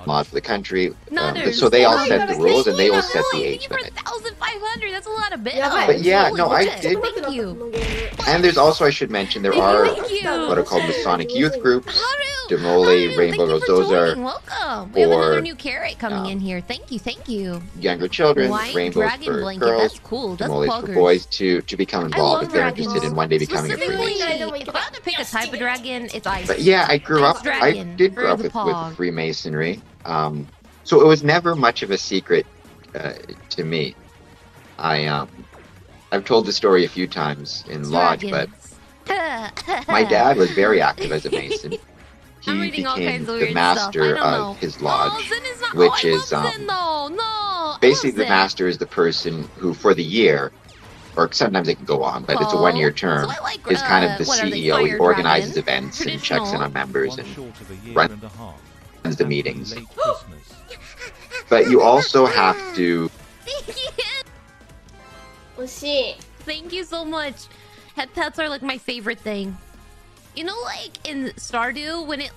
law for the country. Nutters. So they all Oh, set the rules and they all set the Thank age you for limit. 1,500. That's a lot of bits. But yeah, no, I did. Thank you. And there's also, I should mention, there are Thank you. what are called Masonic youth groups. Haru, Demole, Rainbow thank you Rose, for those joining. are Welcome. We have another for, new carrot coming in here. Thank you, thank you. younger children, White Rainbows dragon for blanket. girls, That's cool. That's Demoles for poggers. boys to become I involved love if they're dragons. interested in one day becoming a Specifically, Freemason. if I had to pick a type of dragon, it's ice. But yeah, I grew up, Ice I dragon did for grow up the with pog. Freemasonry. So it was never much of a secret to me. I've told the story a few times in Lodge, but my dad was very active as a Mason. I'm He reading all became kinds of the weird master stuff. I don't know. of his lodge, Zen is not, which I is love Zen, though. No, I basically love the Zen. master is the person who, for the year, or sometimes it can go on, but it's a one-year term, So I like, is kind of the what are they, CEO. He fire organizes dragon? events and checks in Traditional. on members and runs the meetings. But you also have to... Thank you so much. Head pets are like my favorite thing. You know, like in Stardew, when it...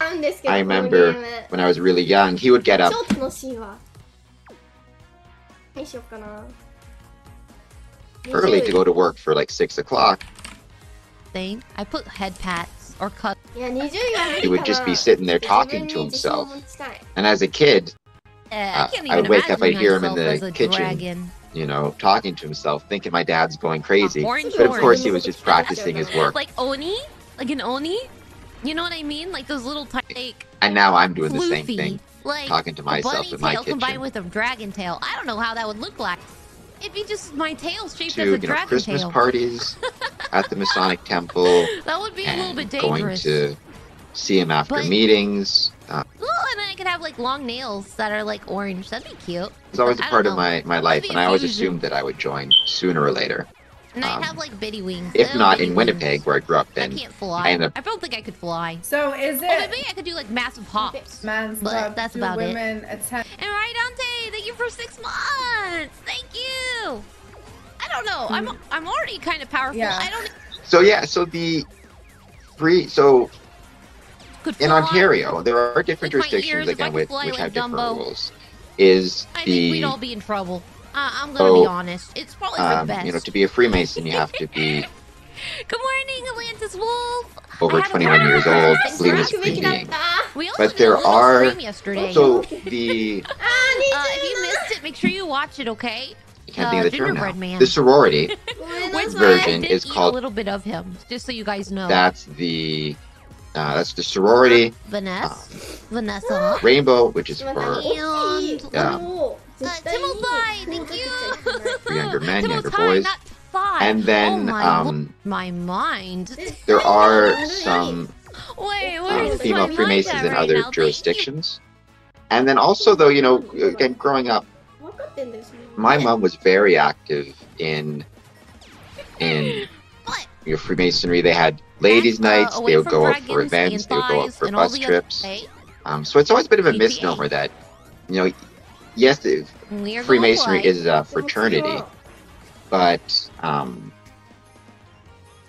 I remember when I was really young, he would get up early to go to work for like 6 o'clock. thing, I put head pats or cut. He would just be sitting there talking to himself. And as a kid, I can't I even would wake up, imagine I'd hear him in myself as the a kitchen, dragon. you know, talking to himself, thinking my dad's going crazy. Orange But of course, orange. he was just practicing his work. Like Oni? Like an Oni? You know what I mean? Like those little like And now I'm doing the same floofy, thing, like talking to a myself bunny in my tail combined kitchen. with a dragon tail. I don't know how that would look like. It'd be just my tail shaped To, as a you know, dragon Christmas tail. parties at the Masonic Temple. That would be a little bit And going dangerous. to see him after But- meetings. Oh, and then I could have like long nails that are like orange. That'd be cute. It's always a I don't part of know. my life, be and I always fusion. assumed that I would join sooner or later. And I'd have like bitty wings. If Little not bitty in Winnipeg, wings. where I grew up, I then can't fly. I ended I up don't think I could fly. So is Oh, it maybe I could do like massive hops. man's But love that's do about it. women attend? And right, Dante, thank you for 6 months. Thank you. I don't know. I'm already kind of powerful. Yeah. I don't So yeah, so the could in fly. Ontario, there are different With my jurisdictions ears, if I again could which fly like have different Dumbo. rules. Is I think we'd the all be in trouble. I'm gonna be honest. It's probably for the best. you know, to be a Freemason, you have to be Good morning, Atlantis Wolf. over I had a 21 years wonderful old, Christmas believe in a break. supreme being. We also But did there a little are stream yesterday. so the If you missed it, make sure you watch it, okay? I can't think of the term now. Gingerbread Man. The sorority. Which version I did is eat called- a little bit of him, just so you guys know. That's the sorority. Vanessa. Rainbow, which is for And Timothy, thank for you. younger men, younger Timothy, boys. not five. And then oh my mind. there are some Wait, where's female my mind Freemasons at in right other now? Thank you. jurisdictions. And then also, though, you know, again, growing up, my mom was very active in What? your Freemasonry. They had ladies' nights. Away They would from go out for dragons events. and They would go out thighs for and all bus the other- trips. Hey, So it's always a bit of a GPA. misnomer that, you know, yes, we are Freemasonry going is a fraternity, but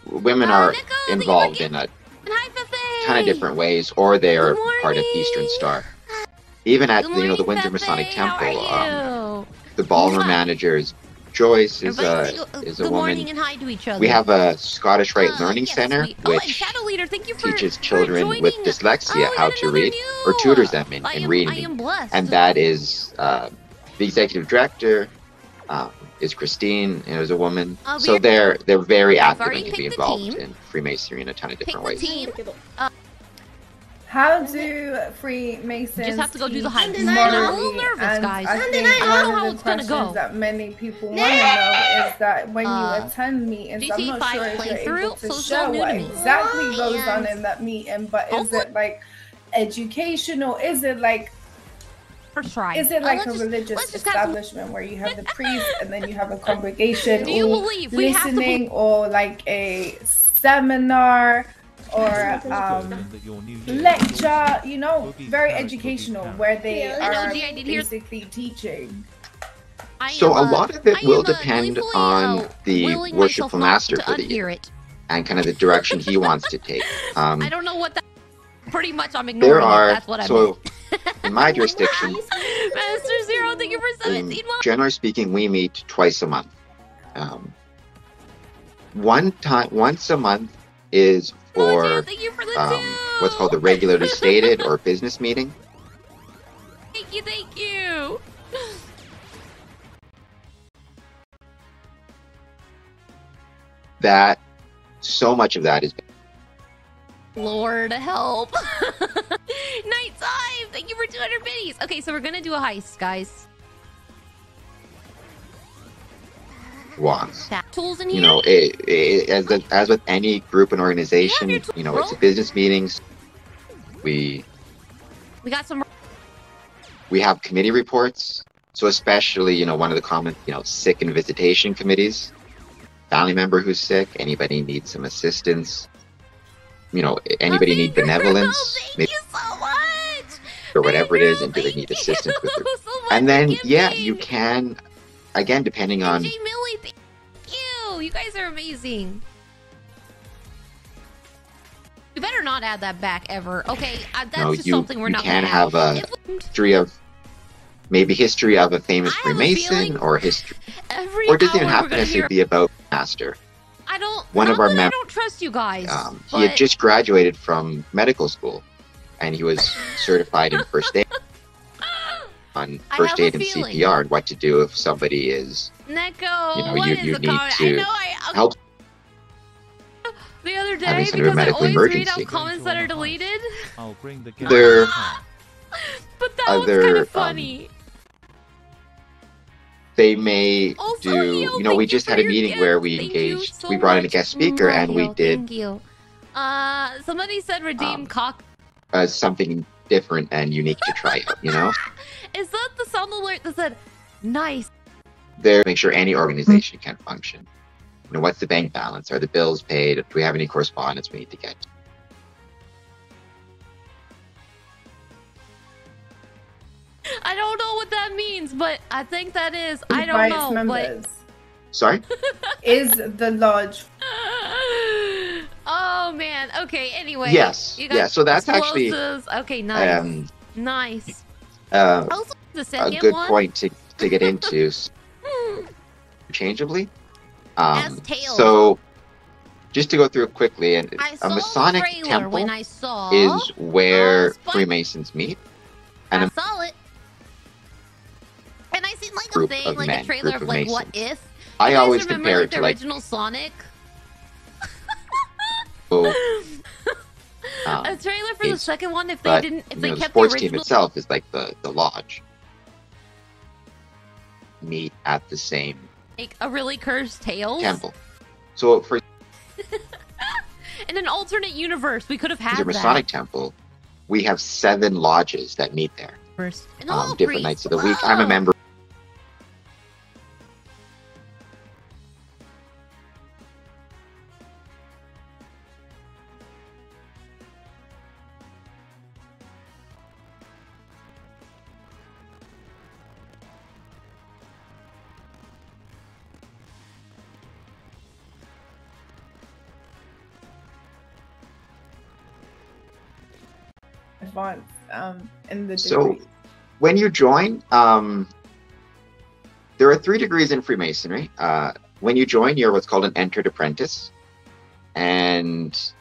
women are Nico, thank you for involved in a Hi, Fefe. ton of different ways, or they are Good part of morning. Eastern Star. Even at Good you know the morning, Windsor Masonic Fefe. How Temple, are you? the ballroom Mwah. manager is Joyce is Everybody a say is a good morning woman. and hi to each other. We have a Scottish Rite Learning yes, Center, and which Shadow Leader, thank you for, teaches for children with joining. dyslexia we how got to another read, new- or tutors them in I reading. am blessed. And that is the executive director is Christine, and is a woman. So they're very active already and can be picked the involved team. in Freemasonry in a ton of Pick different the ways. team. How do Freemasons You just have to go do the teach hikes. And I'm a little morally? nervous, And guys. I I think don't know one how of it's the gonna go. questions that many people want to know is that when you attend meetings, I'm GTA not sure 5 if you're able playthrough, to so it's show all new what to me. exactly goes on And in that meeting, but is hopefully- it like educational? Is it like First try. Is it like a let's religious just have some- establishment where you have the priest and then you have a congregation Do you or believe we have to listening or like a seminar or lecture, you know, very educational where they are G, I did hear- basically teaching. I So am, a lot of it I will am, depend gleefully, on the willing worshipful myself not master to for the unhear year it. and kind of the direction he wants to take. I don't know what that Pretty much I'm ignoring it. That's what I meant. In my jurisdiction, Master Zero, thank you for 17 months. Generally speaking, we meet twice a month. Once a month is for what's called the regularly stated or business meeting. Thank you. That so much of that is. Lord help. Nighttime. Thank you for 200 biddies. Okay, so we're gonna do a heist, guys. Wants. Tools in here. You know, as with any group and organization, you know, it's business meetings. We got some. We have committee reports. So especially, you know, one of the common, you know, sick and visitation committees. Family member who's sick. Anybody needs some assistance. You know, anybody need benevolence. Thank you so much. Or whatever it is, and do they need assistance with it? And then, yeah, you can. Again, depending on. Millie, thank you. You guys are amazing. You better not add that back ever. Okay, that's just something we're not going to have. You can have a history of a famous Freemason or history. Or it doesn't even have to necessarily be about Master. I don't trust you guys. He had just graduated from medical school, and he was certified in first aid. On first aid and CPR, and what to do if somebody is, Neko, you know, you need to help. The other day, because I always read out comments that are deleted. I'll bring the but that was kind of funny. They may do, you know, we just had a meeting where we engaged, we brought in a guest speaker, and we did. Thank you. Somebody said redeem cock. Something different and unique to try out, you know? Is that the sound alert that said, nice? There, make sure any organization can function. You know, what's the bank balance? Are the bills paid? Do we have any correspondence we need to get? I don't know what that means, but I think that is. I don't know. Members. Sorry? Is the lodge. Oh, man. Okay, anyway. Yes. Yeah, so that's actually. Okay, nice. Nice. Also, the second a good point to get into. Interchangeably. So, just to go through it quickly, and a Masonic temple is where Freemasons meet. And I saw it. And I seen like a thing, like a trailer of like what if. I always compare it to like the original Sonic. A trailer for the second one. If they didn't, if they kept the sports original team itself is like the lodge. Meet at the same. Like a really cursed Tales temple. So for in an alternate universe, we could have had the Masonic temple. We have 7 lodges that meet there. Different nights of the week. I'm a member. Advanced in the degree. So when you join, there are 3 degrees in Freemasonry. When you join, you're what's called an entered apprentice, and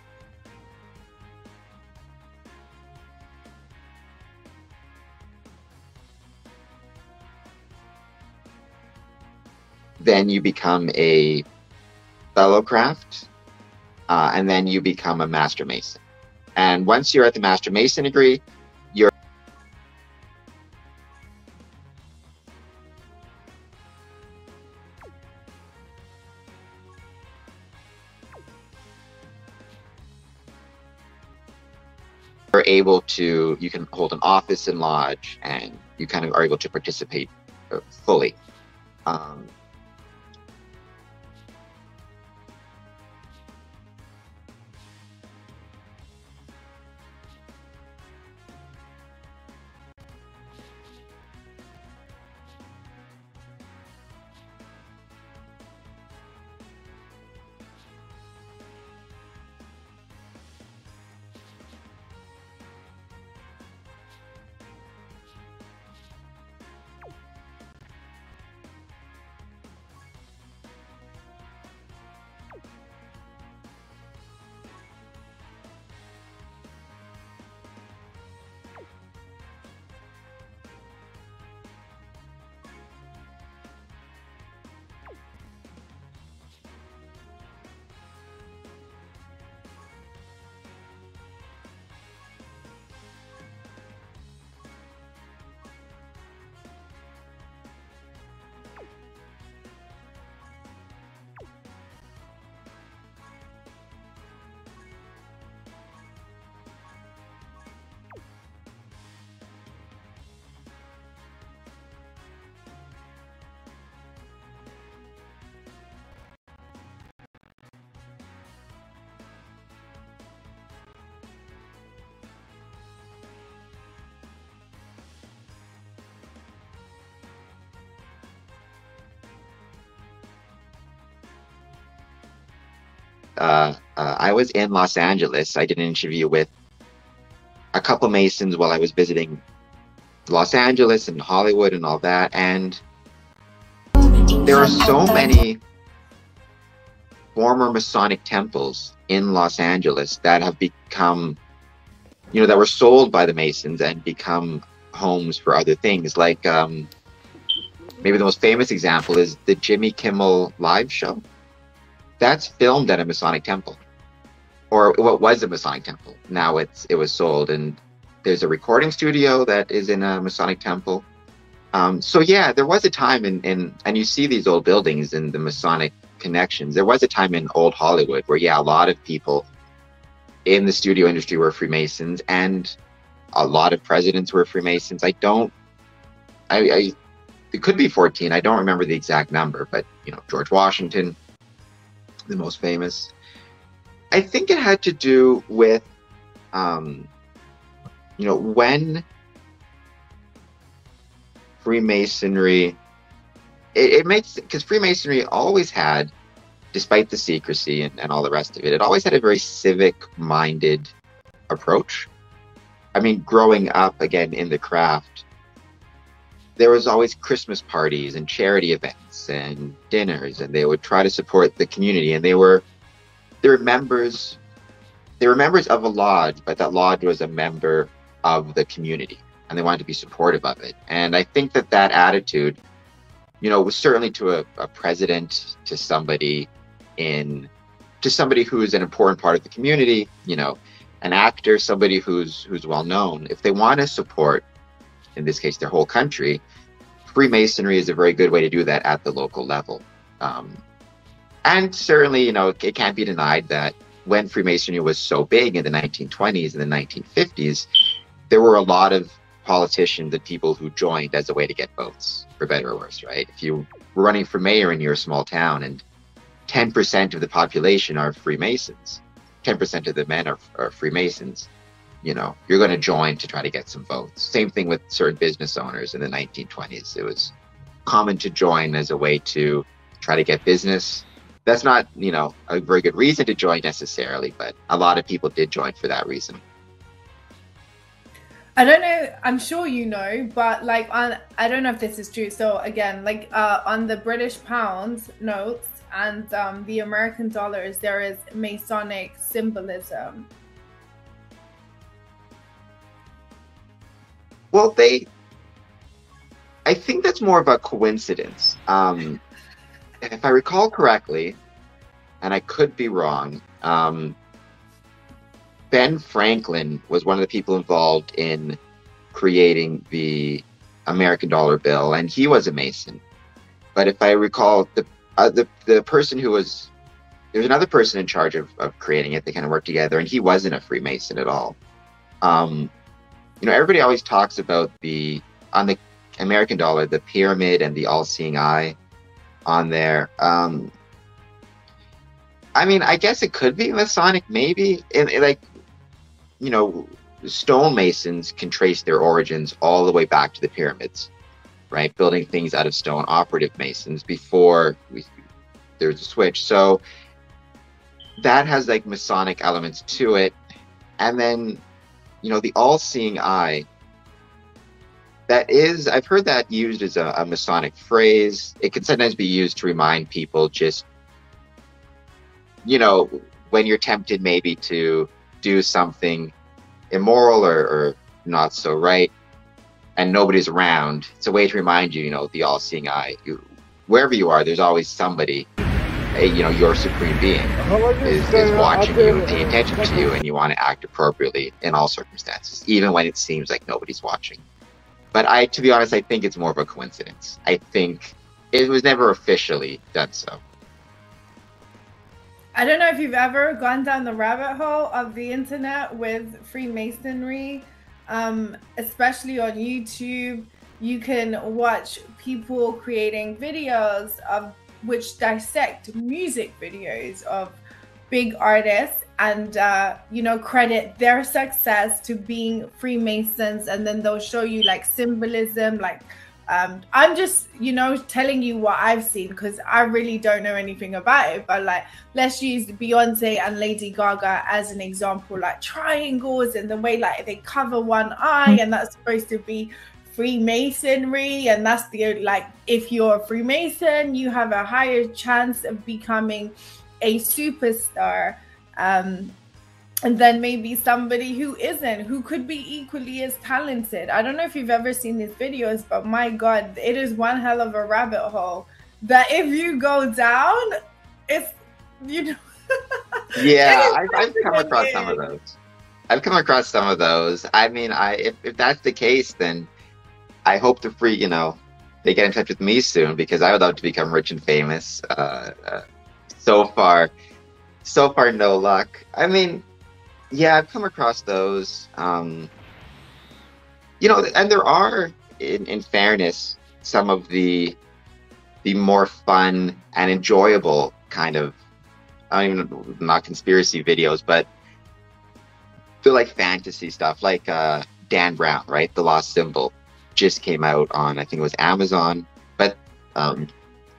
then you become a fellow craft, and then you become a master mason. And once you're at the Master Mason degree, you're able to, you can hold an office in lodge, and you kind of are able to participate fully. I was in Los Angeles. I did an interview with a couple Masons while I was visiting Los Angeles and Hollywood and all that, and there are so many former Masonic temples in Los Angeles that have become, you know, that were sold by the Masons and become homes for other things. Like maybe the most famous example is the Jimmy Kimmel live show. That's filmed at a Masonic temple, or what was a Masonic temple. Now it was sold, and there's a recording studio that is in a Masonic temple. So yeah, there was a time and you see these old buildings and the Masonic connections. There was a time in old Hollywood where, yeah, a lot of people in the studio industry were Freemasons, and a lot of presidents were Freemasons. It could be 14. I don't remember the exact number, but you know, George Washington, the most famous. I think it had to do with, you know, when Freemasonry, it makes, because Freemasonry always had, despite the secrecy and all the rest of it, it always had a very civic-minded approach. I mean, growing up, again, in the craft, there was always Christmas parties and charity events and dinners, and they would try to support the community, and they were members of a lodge, but that lodge was a member of the community, and they wanted to be supportive of it. And I think that attitude, you know, was certainly to a president, to somebody who's an important part of the community, you know, an actor, somebody who's well known. If they want to support, in this case, their whole country, Freemasonry is a very good way to do that at the local level. And certainly, you know, it can't be denied that when Freemasonry was so big in the 1920s and the 1950s, there were a lot of politicians and people who joined as a way to get votes, for better or worse, right? If you were running for mayor in your small town and 10% of the population are Freemasons, 10% of the men are Freemasons, you know, you're going to join to try to get some votes. Same thing with certain business owners in the 1920s. It was common to join as a way to try to get business. That's not, you know, a very good reason to join necessarily, but a lot of people did join for that reason. I don't know, I'm sure you know, but like I don't know if this is true. So again, like on the British pound notes and the American dollars, there is Masonic symbolism. Well, I think that's more of a coincidence. If I recall correctly, and I could be wrong, Ben Franklin was one of the people involved in creating the American dollar bill, and he was a Mason. But if I recall, the person who was, there was another person in charge of creating it. They kind of worked together, and he wasn't a Freemason at all. You know, everybody always talks about on the American dollar, the pyramid and the all-seeing eye on there. I mean, I guess it could be Masonic, maybe. And like, you know, stonemasons can trace their origins all the way back to the pyramids, right? Building things out of stone, operative masons before there's a switch. So that has like Masonic elements to it. And then, you know, the all-seeing eye, that is, I've heard that used as a Masonic phrase. It can sometimes be used to remind people, just, you know, when you're tempted maybe to do something immoral or not so right, and nobody's around. It's a way to remind you, you know, the all-seeing eye. Wherever you are, there's always somebody, you know, your supreme being is watching you, paying attention to you, and you want to act appropriately in all circumstances, even when it seems like nobody's watching. But to be honest, I think it's more of a coincidence. I think it was never officially done so. I don't know if you've ever gone down the rabbit hole of the internet with Freemasonry, especially on YouTube. You can watch people creating videos of which dissect music videos of big artists and you know, credit their success to being Freemasons, and then they'll show you like symbolism, like I'm just, telling you what I've seen because I really don't know anything about it. But like, let's use Beyonce and Lady Gaga as an example, like triangles and the way like they cover one eye, and that's supposed to be Freemasonry. And that's like, if you're a Freemason, you have a higher chance of becoming a superstar. And then maybe somebody who isn't, who could be equally as talented. I don't know if you've ever seen these videos, but my God, it is one hell of a rabbit hole that if you go down, it's, Yeah, I've come across some of those. I've come across some of those. I mean, if that's the case, then I hope they get in touch with me soon, because I would love to become rich and famous. So far, no luck. I mean, yeah, I've come across those. And there are, in fairness, some of the more fun and enjoyable kind of, not conspiracy videos, but they're like fantasy stuff, like Dan Brown, right? The Lost Symbol just came out on, I think it was Amazon, but The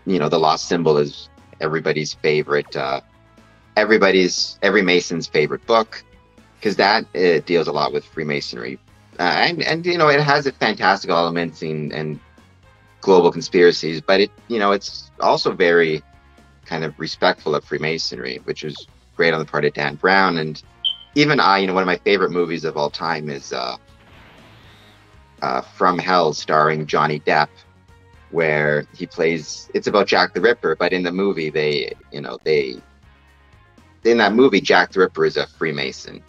Lost Symbol is everybody's favorite, every Mason's favorite book, because that deals a lot with Freemasonry, and it has a fantastical elements and global conspiracies, but it's also very kind of respectful of Freemasonry, which is great on the part of Dan Brown. And even one of my favorite movies of all time is From Hell, starring Johnny Depp, where he plays, it's about Jack the Ripper, but in the movie in that movie, Jack the Ripper is a Freemason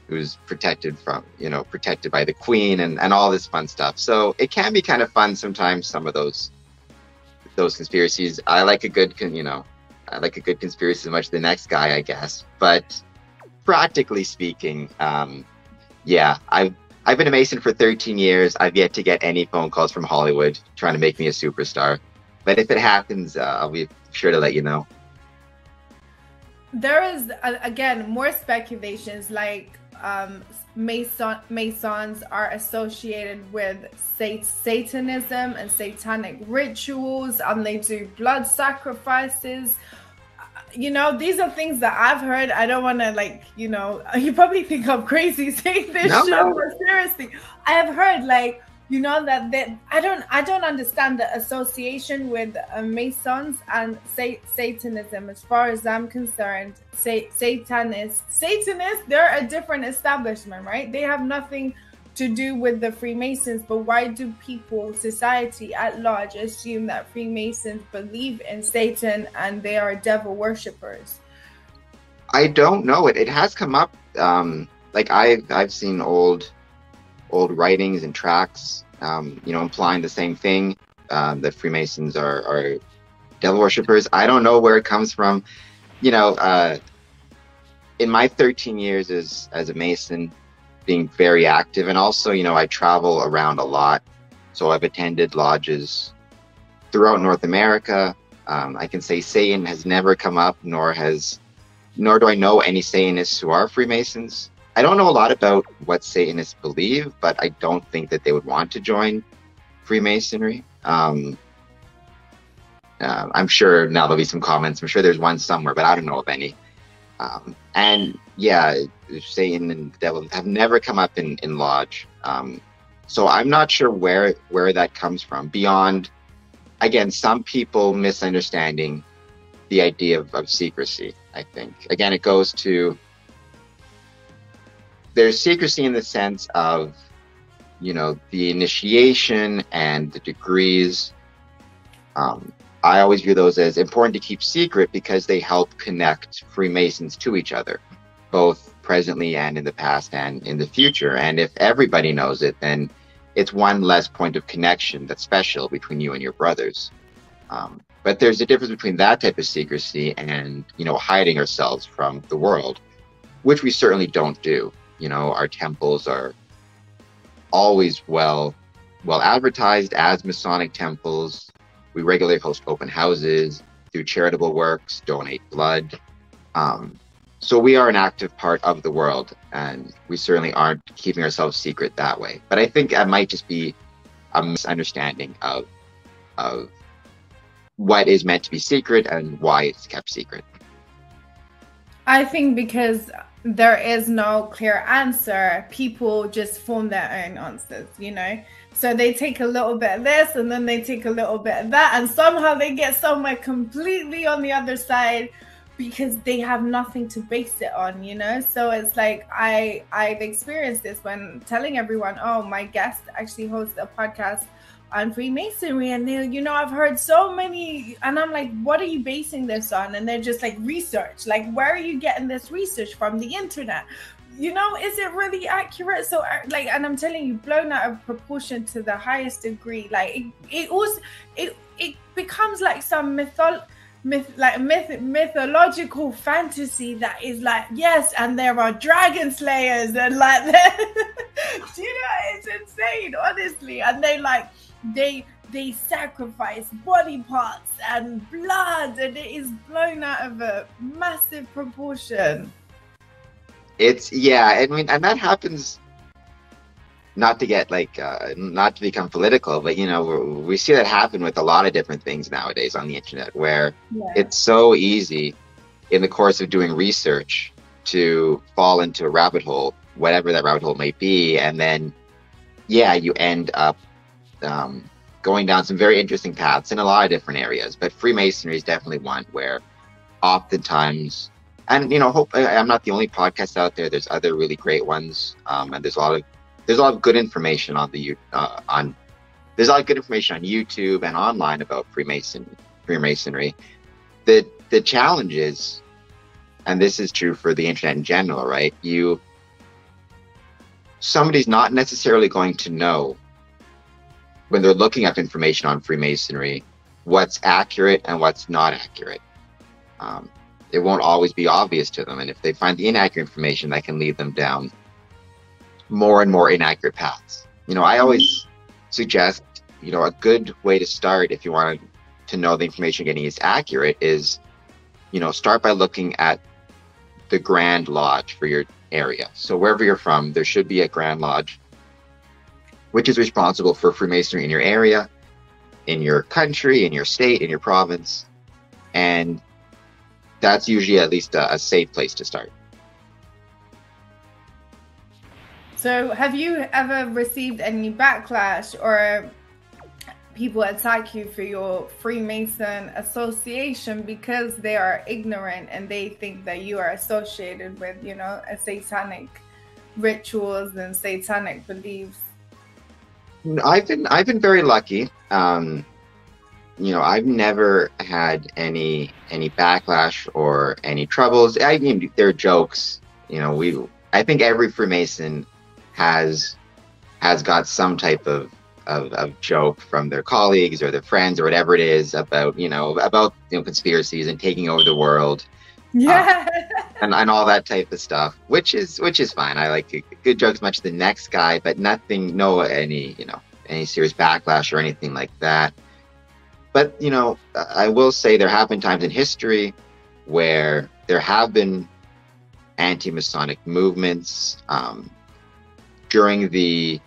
who's protected by the Queen and all this fun stuff. So it can be kind of fun sometimes, some of those conspiracies. I like a good conspiracy as much as the next guy, I guess. But practically speaking, yeah, I've been a Mason for 13 years. I've yet to get any phone calls from Hollywood trying to make me a superstar. But if it happens, I'll be sure to let you know. There is, again, more speculations, like Masons are associated with Satanism and satanic rituals, and they do blood sacrifices. These are things that I've heard. I don't want to you probably think I'm crazy saying this shit, but seriously, I have heard that I don't understand the association with Masons and Satanism. As far as I'm concerned, Satanists, they're a different establishment, right? They have nothing to do with the Freemasons. But why do society at large, assume that Freemasons believe in Satan and they are devil worshippers? I don't know. It has come up. I've seen old writings and tracts, implying the same thing, that Freemasons are devil worshippers. I don't know where it comes from. In my 13 years as a Mason, being very active, and also, I travel around a lot. So I've attended lodges throughout North America. I can say Satan has never come up, nor do I know any Satanists who are Freemasons. I don't know a lot about what Satanists believe, but I don't think that they would want to join Freemasonry. I'm sure now there'll be some comments. I'm sure there's one somewhere, but I don't know of any. And yeah, Satan and the devil have never come up in lodge. So I'm not sure where that comes from, beyond, again, some people misunderstanding the idea of secrecy, I think. Again, it goes to, there's secrecy in the sense of, the initiation and the degrees. I always view those as important to keep secret because they help connect Freemasons to each other, both presently and in the past and in the future. And if everybody knows it, then it's one less point of connection that's special between you and your brothers. But there's a difference between that type of secrecy and, hiding ourselves from the world, which we certainly don't do. Our temples are always well advertised as Masonic temples. We regularly host open houses, do charitable works, donate blood. So we are an active part of the world, and we certainly aren't keeping ourselves secret that way. But I think that might just be a misunderstanding of what is meant to be secret and why it's kept secret. I think because there is no clear answer, people just form their own answers, you know? So they take a little bit of this and then they take a little bit of that, and somehow they get somewhere completely on the other side because they have nothing to base it on, you know? So it's like I've experienced this when telling everyone, oh, my guest actually hosts a podcast on Freemasonry, and they, you know, I've heard so many, and I'm like, what are you basing this on? And they're just like, research. Like, where are you getting this research from? The internet? You know, is it really accurate? So like, and I'm telling you, blown out of proportion to the highest degree. Like it becomes like some mythological fantasy that is like, yes, and there are dragon slayers and like that. You know, it's insane, honestly. And they sacrifice body parts and blood, and it is blown out of a massive proportion. I mean, and that happens, not to get like not to become political, but you know, we see that happen with a lot of different things nowadays on the internet, where it's so easy in the course of doing research to fall into a rabbit hole, whatever that rabbit hole may be, and then you end up going down some very interesting paths in a lot of different areas. But Freemasonry is definitely one where oftentimes, and you know, I'm not the only podcast out there. There's other really great ones, and there's a lot of good information on there's a lot of good information on YouTube and online about Freemasonry. The challenge is, and this is true for the internet in general, right? Somebody's not necessarily going to know when they're looking up information on Freemasonry what's accurate and what's not accurate. It won't always be obvious to them, and if they find the inaccurate information, that can lead them down more and more inaccurate paths. You know, I always suggest, you know, a good way to start if you want to know the information you're getting is accurate is, you know, start by looking at the Grand Lodge for your area. So wherever you're from, there should be a Grand Lodge which is responsible for Freemasonry in your area, in your country, in your state, in your province. And that's usually at least a safe place to start. So have you ever received any backlash or people attack you for your Freemason association because they are ignorant and they think that you are associated with, you know, a satanic rituals and satanic beliefs? I've been very lucky. You know, I've never had any backlash or any troubles. I mean, there are jokes. You know, I think every Freemason has got some type of joke from their colleagues or their friends or whatever it is about conspiracies and taking over the world. Yeah. And all that type of stuff, which is fine. I like good jokes much as the next guy, but any serious backlash or anything like that. But, you know, I will say there have been times in history where there have been anti-Masonic movements. During the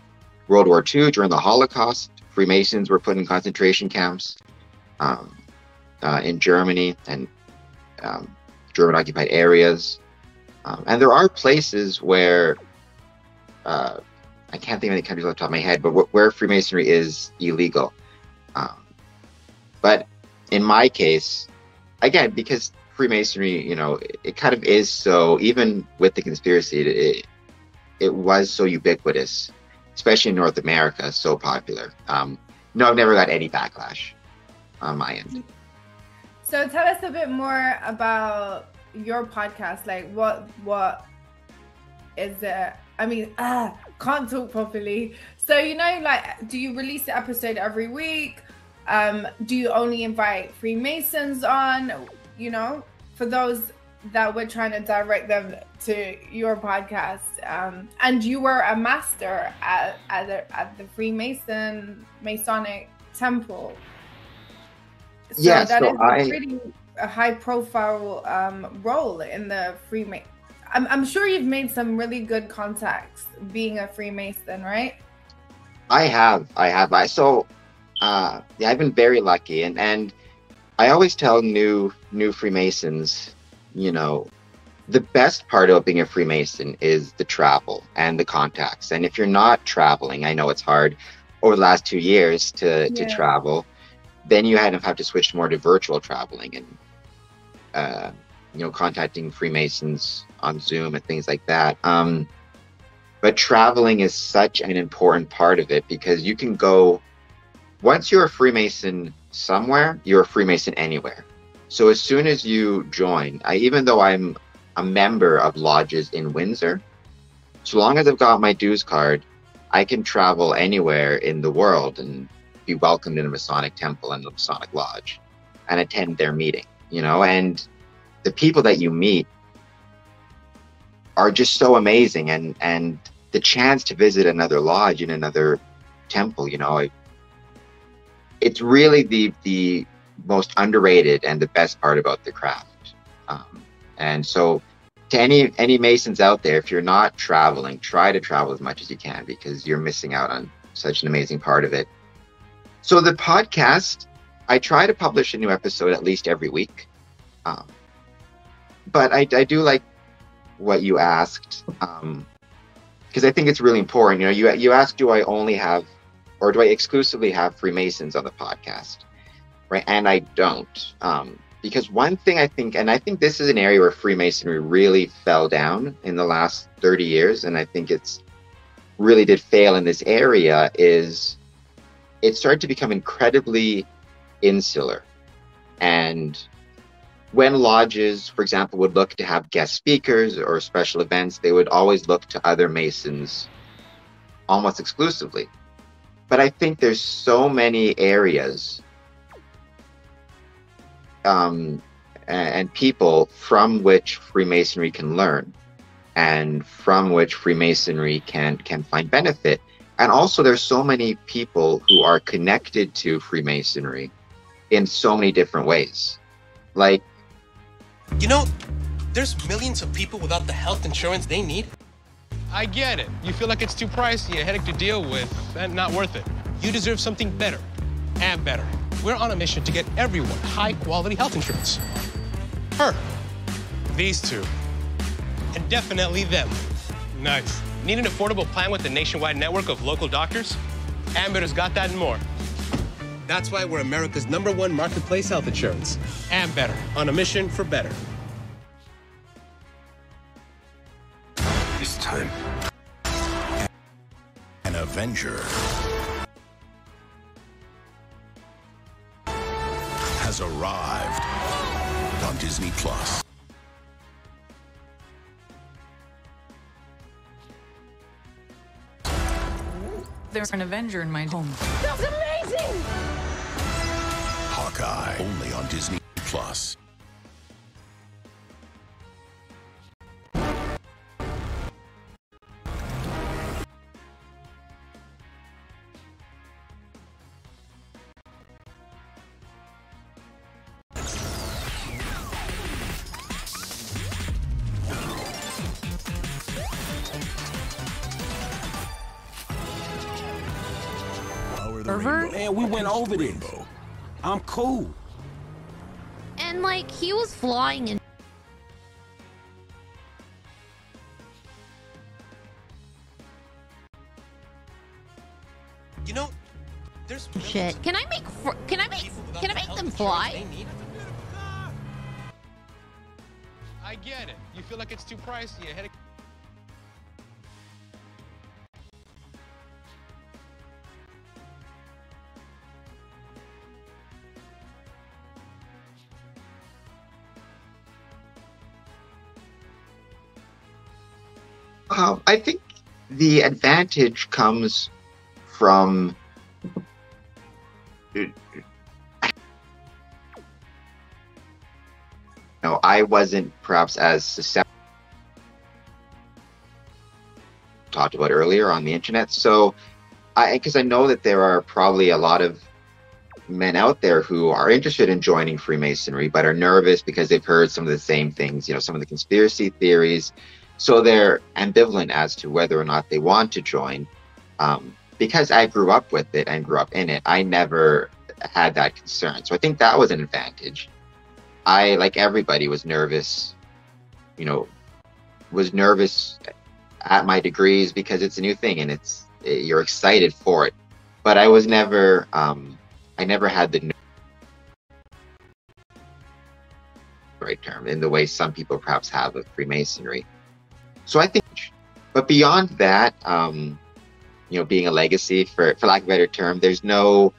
World War II, during the Holocaust, Freemasons were put in concentration camps in Germany and German-occupied areas. And there are places where, I can't think of any countries off the top of my head, but where Freemasonry is illegal. But in my case, again, because Freemasonry, you know, it kind of is so, even with the conspiracy, it was so ubiquitous, especially in North America, so popular. No, I've never got any backlash on my end. So tell us a bit more about your podcast. Like what is it? I mean, can't talk properly. So, you know, like, do you release the episode every week? Do you only invite Freemasons on, you know, for those that we're trying to direct them to your podcast? And you were a master at the Masonic temple. So yeah, that so is pretty a high profile role in the Freemason. I'm sure you've made some really good contacts being a Freemason, right? Yeah, I've been very lucky, and I always tell new Freemasons, you know, the best part of being a Freemason is the travel and the contacts. And if you're not traveling, I know it's hard over the last 2 years to travel, then you have to switch more to virtual traveling and contacting Freemasons on Zoom and things like that. But traveling is such an important part of it, because you can go, once you're a Freemason somewhere, you're a Freemason anywhere. So as soon as you join, even though I'm a member of lodges in Windsor, so long as I've got my dues card, I can travel anywhere in the world and be welcomed in a Masonic temple and a Masonic lodge and attend their meeting, and the people that you meet are just so amazing, and the chance to visit another lodge in another temple, it's really the most underrated and the best part about the craft. And so to any Masons out there, if you're not traveling, try to travel as much as you can, because you're missing out on such an amazing part of it. So the podcast, I try to publish a new episode at least every week. But I do like what you asked, because I think it's really important. You asked, do I only have, or do I exclusively have Freemasons on the podcast? Right? And I don't. Because one thing I think this is an area where Freemasonry really fell down in the last 30 years, and I think it's really did fail in this area, is it started to become incredibly insular. And when lodges, for example, would look to have guest speakers or special events, they would always look to other Masons almost exclusively. But I think there's so many areas and people from which Freemasonry can learn, and from which Freemasonry can find benefit. And also there's so many people who are connected to Freemasonry in so many different ways. Like, there's millions of people without the health insurance they need. I get it. You feel like it's too pricey, a headache to deal with, and not worth it. You deserve something better and better. We're on a mission to get everyone high-quality health insurance. Her, these two, and definitely them. Nice. Need an affordable plan with a nationwide network of local doctors? Ambitter's got that and more. That's why we're America's #1 marketplace health insurance. And better, on a mission for better. This time, an Avenger has arrived on Disney Plus. There's an Avenger in my home. That's amazing! Hawkeye, only on Disney Plus. Man, we went over this. I'm cool. And like, he was flying in. There's shit. Can I make them fly? I get it. You feel like it's too pricey, a headache. I think the advantage comes from I wasn't perhaps as susceptible talked about earlier on the internet. So because I know that there are probably a lot of men out there who are interested in joining Freemasonry but are nervous because they've heard some of the same things, some of the conspiracy theories. So they're ambivalent as to whether or not they want to join. because I grew up with it and grew up in it, I never had that concern. So I think that was an advantage. I, like everybody, was nervous, was nervous at my degrees because it's a new thing and you're excited for it. But I was never, I never had the right term in the way some people perhaps have with Freemasonry. So I think, but beyond that, being a legacy, for lack of a better term, there's no,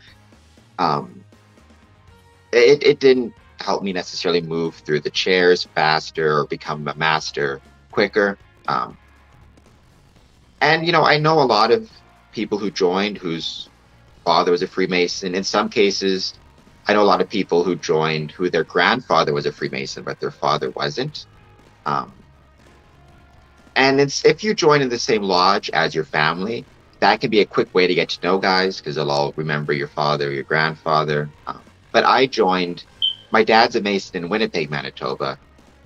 it didn't help me necessarily move through the chairs faster or become a master quicker. And, I know a lot of people who joined whose father was a Freemason. In some cases, I know a lot of people who joined who their grandfather was a Freemason, but their father wasn't. And if you join in the same lodge as your family, that can be a quick way to get to know guys, because they'll all remember your father, your grandfather. But I joined, my dad's a Mason in Winnipeg, Manitoba,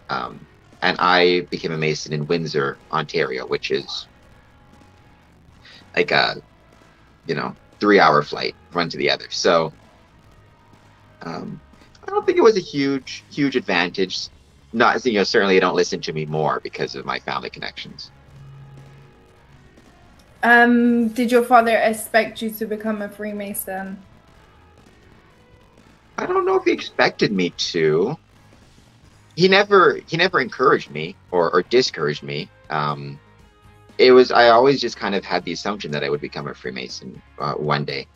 and I became a Mason in Windsor, Ontario, which is like a 3-hour flight one to the other. So I don't think it was a huge advantage. Not, certainly they don't listen to me more because of my family connections. Did your father expect you to become a Freemason? I don't know if he expected me to. He never encouraged me or discouraged me. I always just kind of had the assumption that I would become a Freemason one day,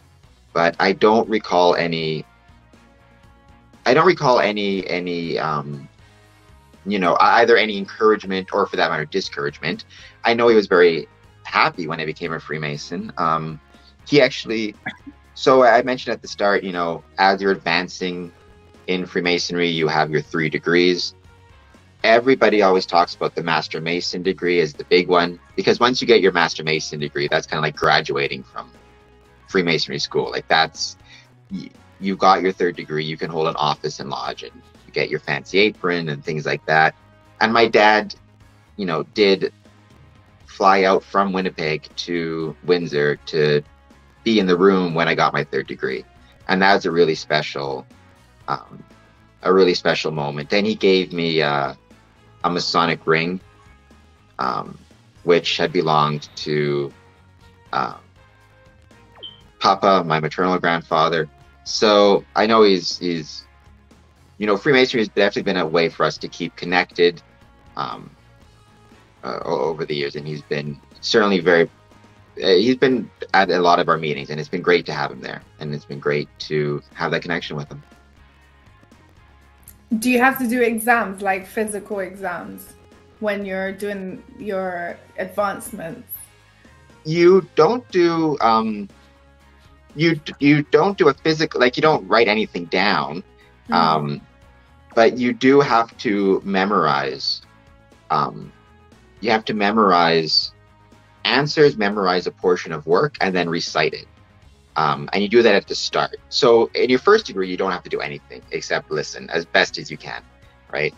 but I don't recall any either any encouragement or, for that matter, discouragement. I know he was very happy when I became a Freemason. He actually, so I mentioned at the start, as you're advancing in Freemasonry, you have your 3 degrees. Everybody always talks about the Master Mason degree as the big one, because once you get your Master Mason degree, that's kind of like graduating from Freemasonry school. Like you got your 3rd degree, you can hold an office in lodge and you get your fancy apron and things like that. And my dad, did fly out from Winnipeg to Windsor to be in the room when I got my 3rd degree. And that was a really special moment. Then he gave me a Masonic ring, which had belonged to Papa, my maternal grandfather. So I know he's Freemasonry has definitely been a way for us to keep connected over the years, and he's been certainly he's been at a lot of our meetings, and it's been great to have him there, and it's been great to have that connection with him. Do you have to do exams, like physical exams, when you're doing your advancements? You don't do you don't do a physical, like you don't write anything down, but you do have to memorize. You have to memorize answers, memorize a portion of work, and then recite it. And you do that at the start. So in your 1st degree, you don't have to do anything except listen as best as you can, right?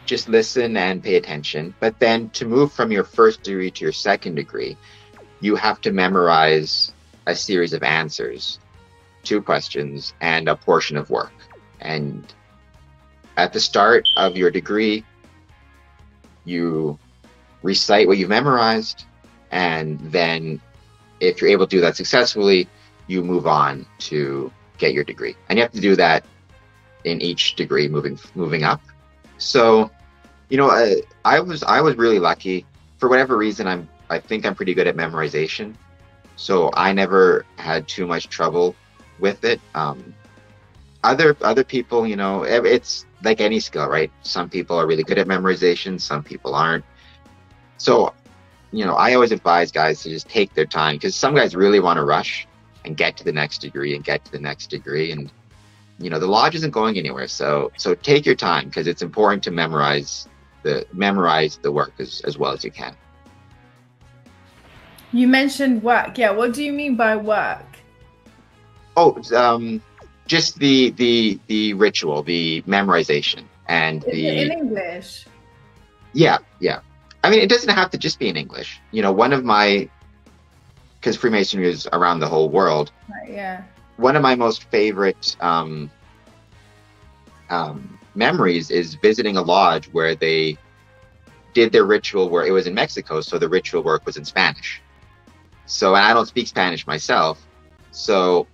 Just listen and pay attention. But then to move from your 1st degree to your 2nd degree, you have to memorize a series of answers, 2 questions, and a portion of work. And at the start of your degree, you recite what you've memorized, and then if you're able to do that successfully, you move on to get your degree. And you have to do that in each degree, moving up. So, I was really lucky. For whatever reason, I think I'm pretty good at memorization. So I never had too much trouble with it. Other people, it's like any skill, right? Some people are really good at memorization, some people aren't. So, I always advise guys to just take their time, because some guys really want to rush and get to the next degree and get to the next degree. And, the lodge isn't going anywhere. So take your time, because it's important to memorize the work as well as you can. You mentioned work. Yeah, what do you mean by work? Oh, just the ritual, the memorization, and in English. Yeah. I mean, it doesn't have to just be in English. One of my because Freemasonry is around the whole world. Right, yeah. One of my most favorite memories is visiting a lodge where they did their ritual work. It was in Mexico, so the ritual work was in Spanish. So, and I don't speak Spanish myself, so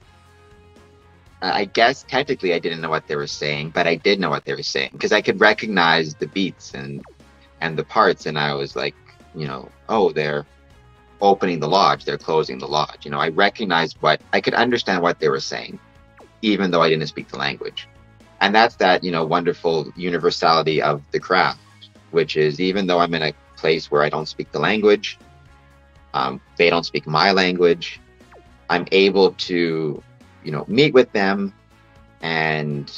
I guess technically I didn't know what they were saying, but I did know what they were saying because I could recognize the beats and the parts, and I was like, you know, oh, they're opening the lodge, they're closing the lodge. You know, I recognized I could understand what they were saying, even though I didn't speak the language. And that's that, you know, wonderful universality of the craft, which is even though I'm in a place where I don't speak the language, they don't speak my language, I'm able to, you know, meet with them, and,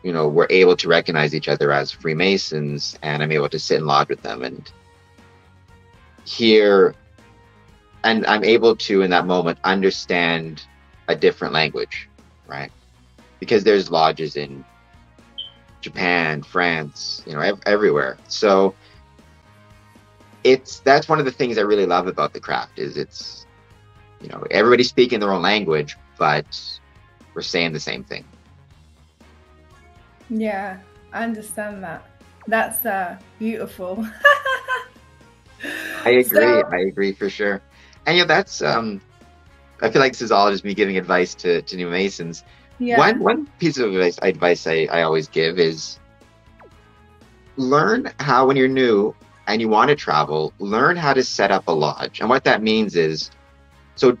you know, we're able to recognize each other as Freemasons, and I'm able to sit in lodge with them and hear, and I'm able to, in that moment, understand a different language, right? Because there's lodges in Japan, France, you know, everywhere. So that's one of the things I really love about the craft is it's, you know, everybody's speaking their own language, but we're saying the same thing. Yeah, I understand that. That's beautiful. I agree for sure. And you know, that's I feel like this is all just me giving advice to new Masons. Yeah. One piece of advice I always give is learn how, when you're new and you want to travel, learn how to set up a lodge. And what that means is, so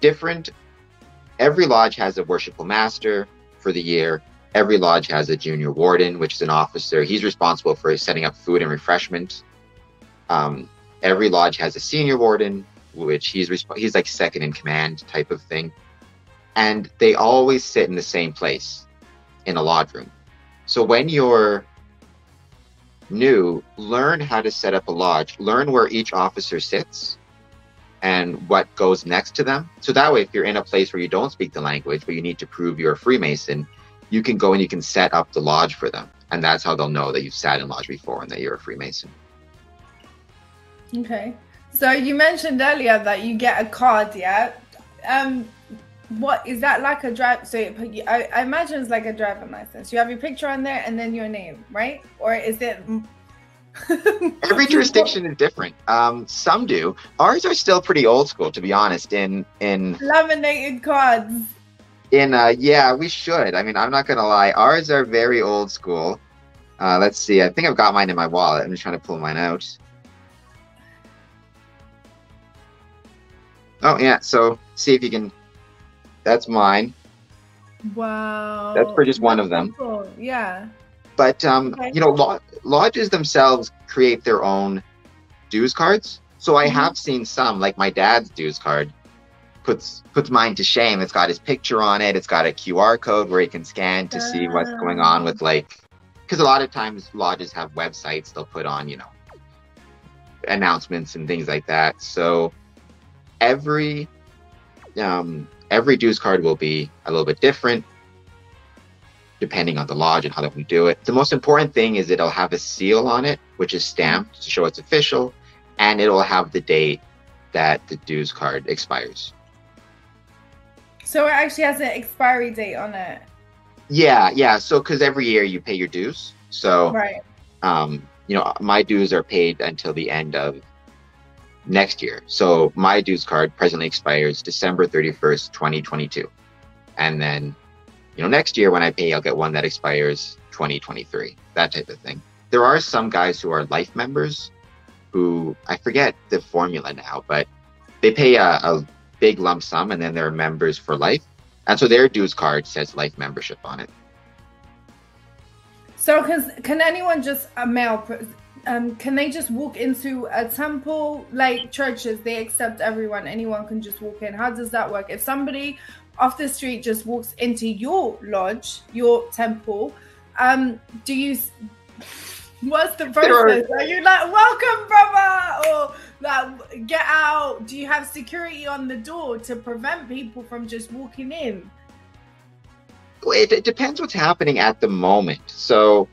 every lodge has a worshipful master for the year. Every lodge has a junior warden, which is an officer. He's responsible for setting up food and refreshment. Every lodge has a senior warden, which he's like second in command type of thing. And they always sit in the same place in a lodge room. So when you're new, learn how to set up a lodge, learn where each officer sits and what goes next to them. So that way, if you're in a place where you don't speak the language, but you need to prove you're a Freemason, you can go and you can set up the lodge for them. And that's how they'll know that you've sat in lodge before and that you're a Freemason. Okay. So you mentioned earlier that you get a card, yeah? What is that, like a drive? So I imagine it's like a driving license. You have your picture on there and then your name, right? Or is it? Every jurisdiction is different. Some do. Ours are still pretty old school, to be honest. In Laminated cards. Yeah, we should. I mean, I'm not gonna lie. Ours are very old school. Let's see. I think I've got mine in my wallet. I'm just trying to pull mine out. Oh yeah. So see if you can. That's mine. Wow. That's for just one of them. Cool. Yeah. But Okay. you know, lodges themselves create their own dues cards. So I have seen some, like my dad's dues card, puts mine to shame. It's got his picture on it. It's got a QR code where he can scan to see what's going on with, like, because a lot of times lodges have websites they'll put on, you know, announcements and things like that. So every dues card will be a little bit different depending on the lodge and how they do it. The most important thing is it'll have a seal on it, which is stamped to show it's official, and it'll have the date that the dues card expires. So it actually has an expiry date on it. Yeah. So because every year you pay your dues. So Right. you know, my dues are paid until the end of next year. So my dues card presently expires December 31st, 2022. And then, you know, next year when I pay, I'll get one that expires 2023, that type of thing. There are some guys who are life members who, I forget the formula now, but they pay a big lump sum and then they're members for life. And so their dues card says life membership on it. So can anyone just, can they just walk into a temple, like churches, they accept everyone, anyone can just walk in? How does that work? If somebody off the street just walks into your lodge, your temple, do you, what's the process? Are you like, welcome, brother, or like, get out? Do you have security on the door to prevent people from just walking in? It depends what's happening at the moment. So,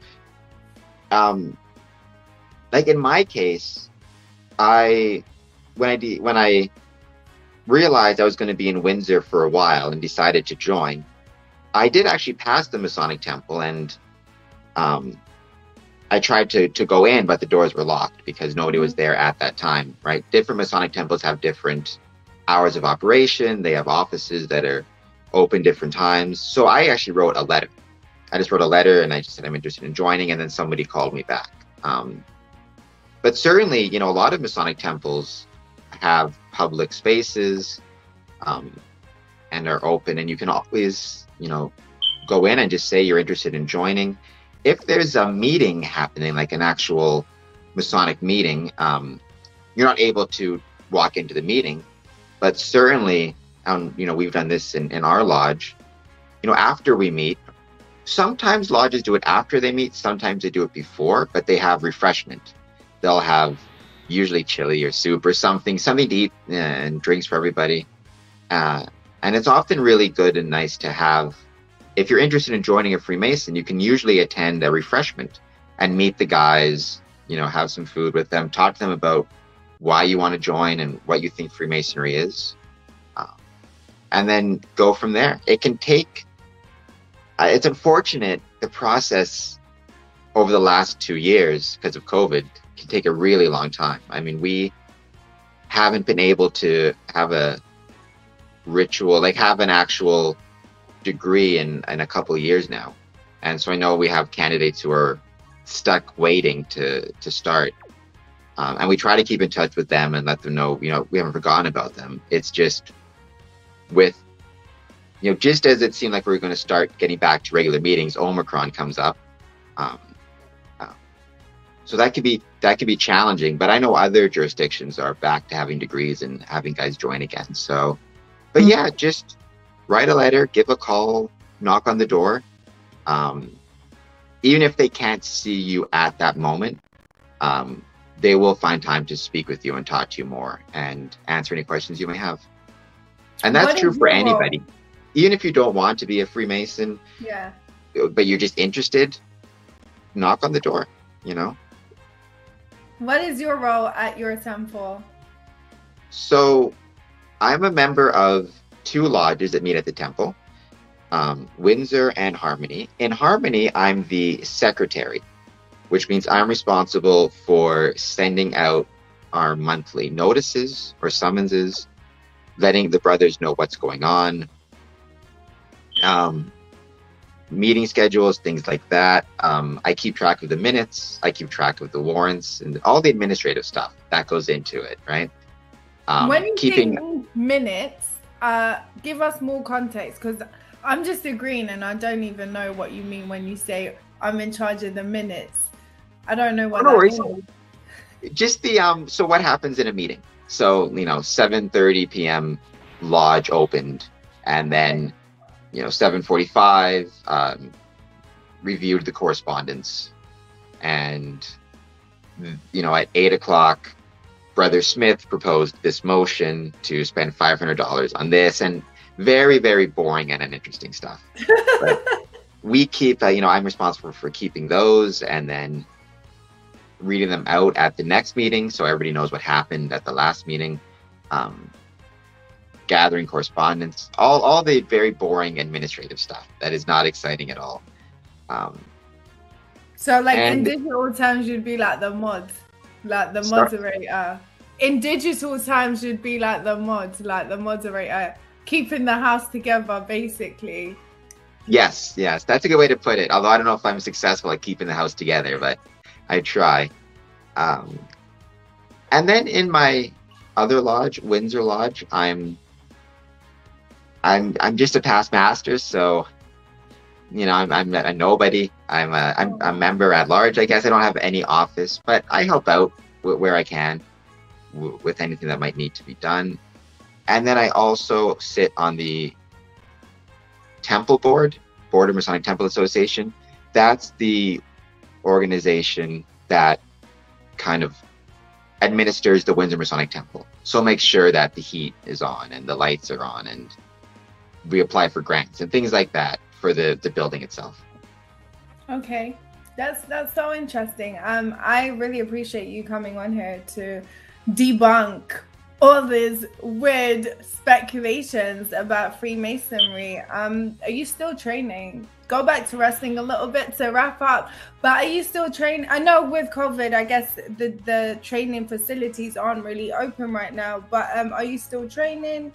like in my case, when I realized I was going to be in Windsor for a while and decided to join, I did actually pass the Masonic Temple, and I tried to go in, but the doors were locked because nobody was there at that time, right? Different Masonic temples have different hours of operation. They have offices that are open different times. So I actually wrote a letter. I just wrote a letter and I just said I'm interested in joining, and then somebody called me back. But certainly, you know, a lot of Masonic temples have public spaces and are open, and you can always, you know, go in and just say you're interested in joining. If there's a meeting happening, like an actual Masonic meeting, you're not able to walk into the meeting, but certainly, you know, we've done this in our lodge, you know, after we meet. Sometimes lodges do it after they meet, sometimes they do it before, but they have refreshment. They'll have usually chili or soup or something to eat and drinks for everybody. And it's often really good and nice to have. If you're interested in joining a Freemason, you can usually attend a refreshment and meet the guys, you know, have some food with them, talk to them about why you want to join and what you think Freemasonry is, and then go from there. It can take, it's unfortunate, the process over the last 2 years because of COVID can take a really long time. I mean, we haven't been able to have a ritual, like have an actual degree in a couple of years now, and so I know we have candidates who are stuck waiting to start, and we try to keep in touch with them and let them know, you know, we haven't forgotten about them. It's just with, you know, just as it seemed like we were going to start getting back to regular meetings, Omicron comes up, so that could be challenging. But I know other jurisdictions are back to having degrees and having guys join again. So, but yeah, just write a letter, give a call, knock on the door. Even if they can't see you at that moment, they will find time to speak with you and talk to you more and answer any questions you may have. And that's true for anybody. Even if you don't want to be a Freemason, yeah, but you're just interested, knock on the door, you know? What is your role at your temple? So I'm a member of 2 lodges that meet at the temple, Windsor and Harmony. In Harmony, I'm the secretary, which means I'm responsible for sending out our monthly notices or summonses, letting the brothers know what's going on, meeting schedules, things like that. I keep track of the minutes, I keep track of the warrants, and all the administrative stuff that goes into it, right? When you say minutes, give us more context, because I'm just agreeing and I don't even know what you mean when you say I'm in charge of the minutes. I don't know what that means. Just the so what happens in a meeting? So, you know, 7:30 p.m. lodge opened, and then, you know, 7:45 reviewed the correspondence, and, you know, at 8 o'clock Brother Smith proposed this motion to spend $500 on this, and very, very boring and uninteresting stuff. But we keep, you know, I'm responsible for keeping those and then reading them out at the next meeting so everybody knows what happened at the last meeting, gathering correspondence, all the very boring administrative stuff that is not exciting at all. So like in digital terms, you'd be like the mod, like the moderator. In digital times, you'd be like the moderator, keeping the house together, basically. Yes, that's a good way to put it. Although I don't know if I'm successful at keeping the house together, but I try. And then in my other lodge, Windsor Lodge, I'm just a past master, so, you know, I'm a nobody. I'm a member at large. I guess I don't have any office, but I help out where I can with anything that might need to be done. And then I also sit on the Temple Board of Masonic Temple Association. That's the organization that kind of administers the Windsor Masonic Temple. So make sure that the heat is on and the lights are on, and we apply for grants and things like that for the building itself. Okay, that's so interesting. I really appreciate you coming on here to debunk all these weird speculations about Freemasonry. Are you still training? Go back to wrestling a little bit to wrap up, but are you still training? I know with COVID, I guess the training facilities aren't really open right now, but are you still training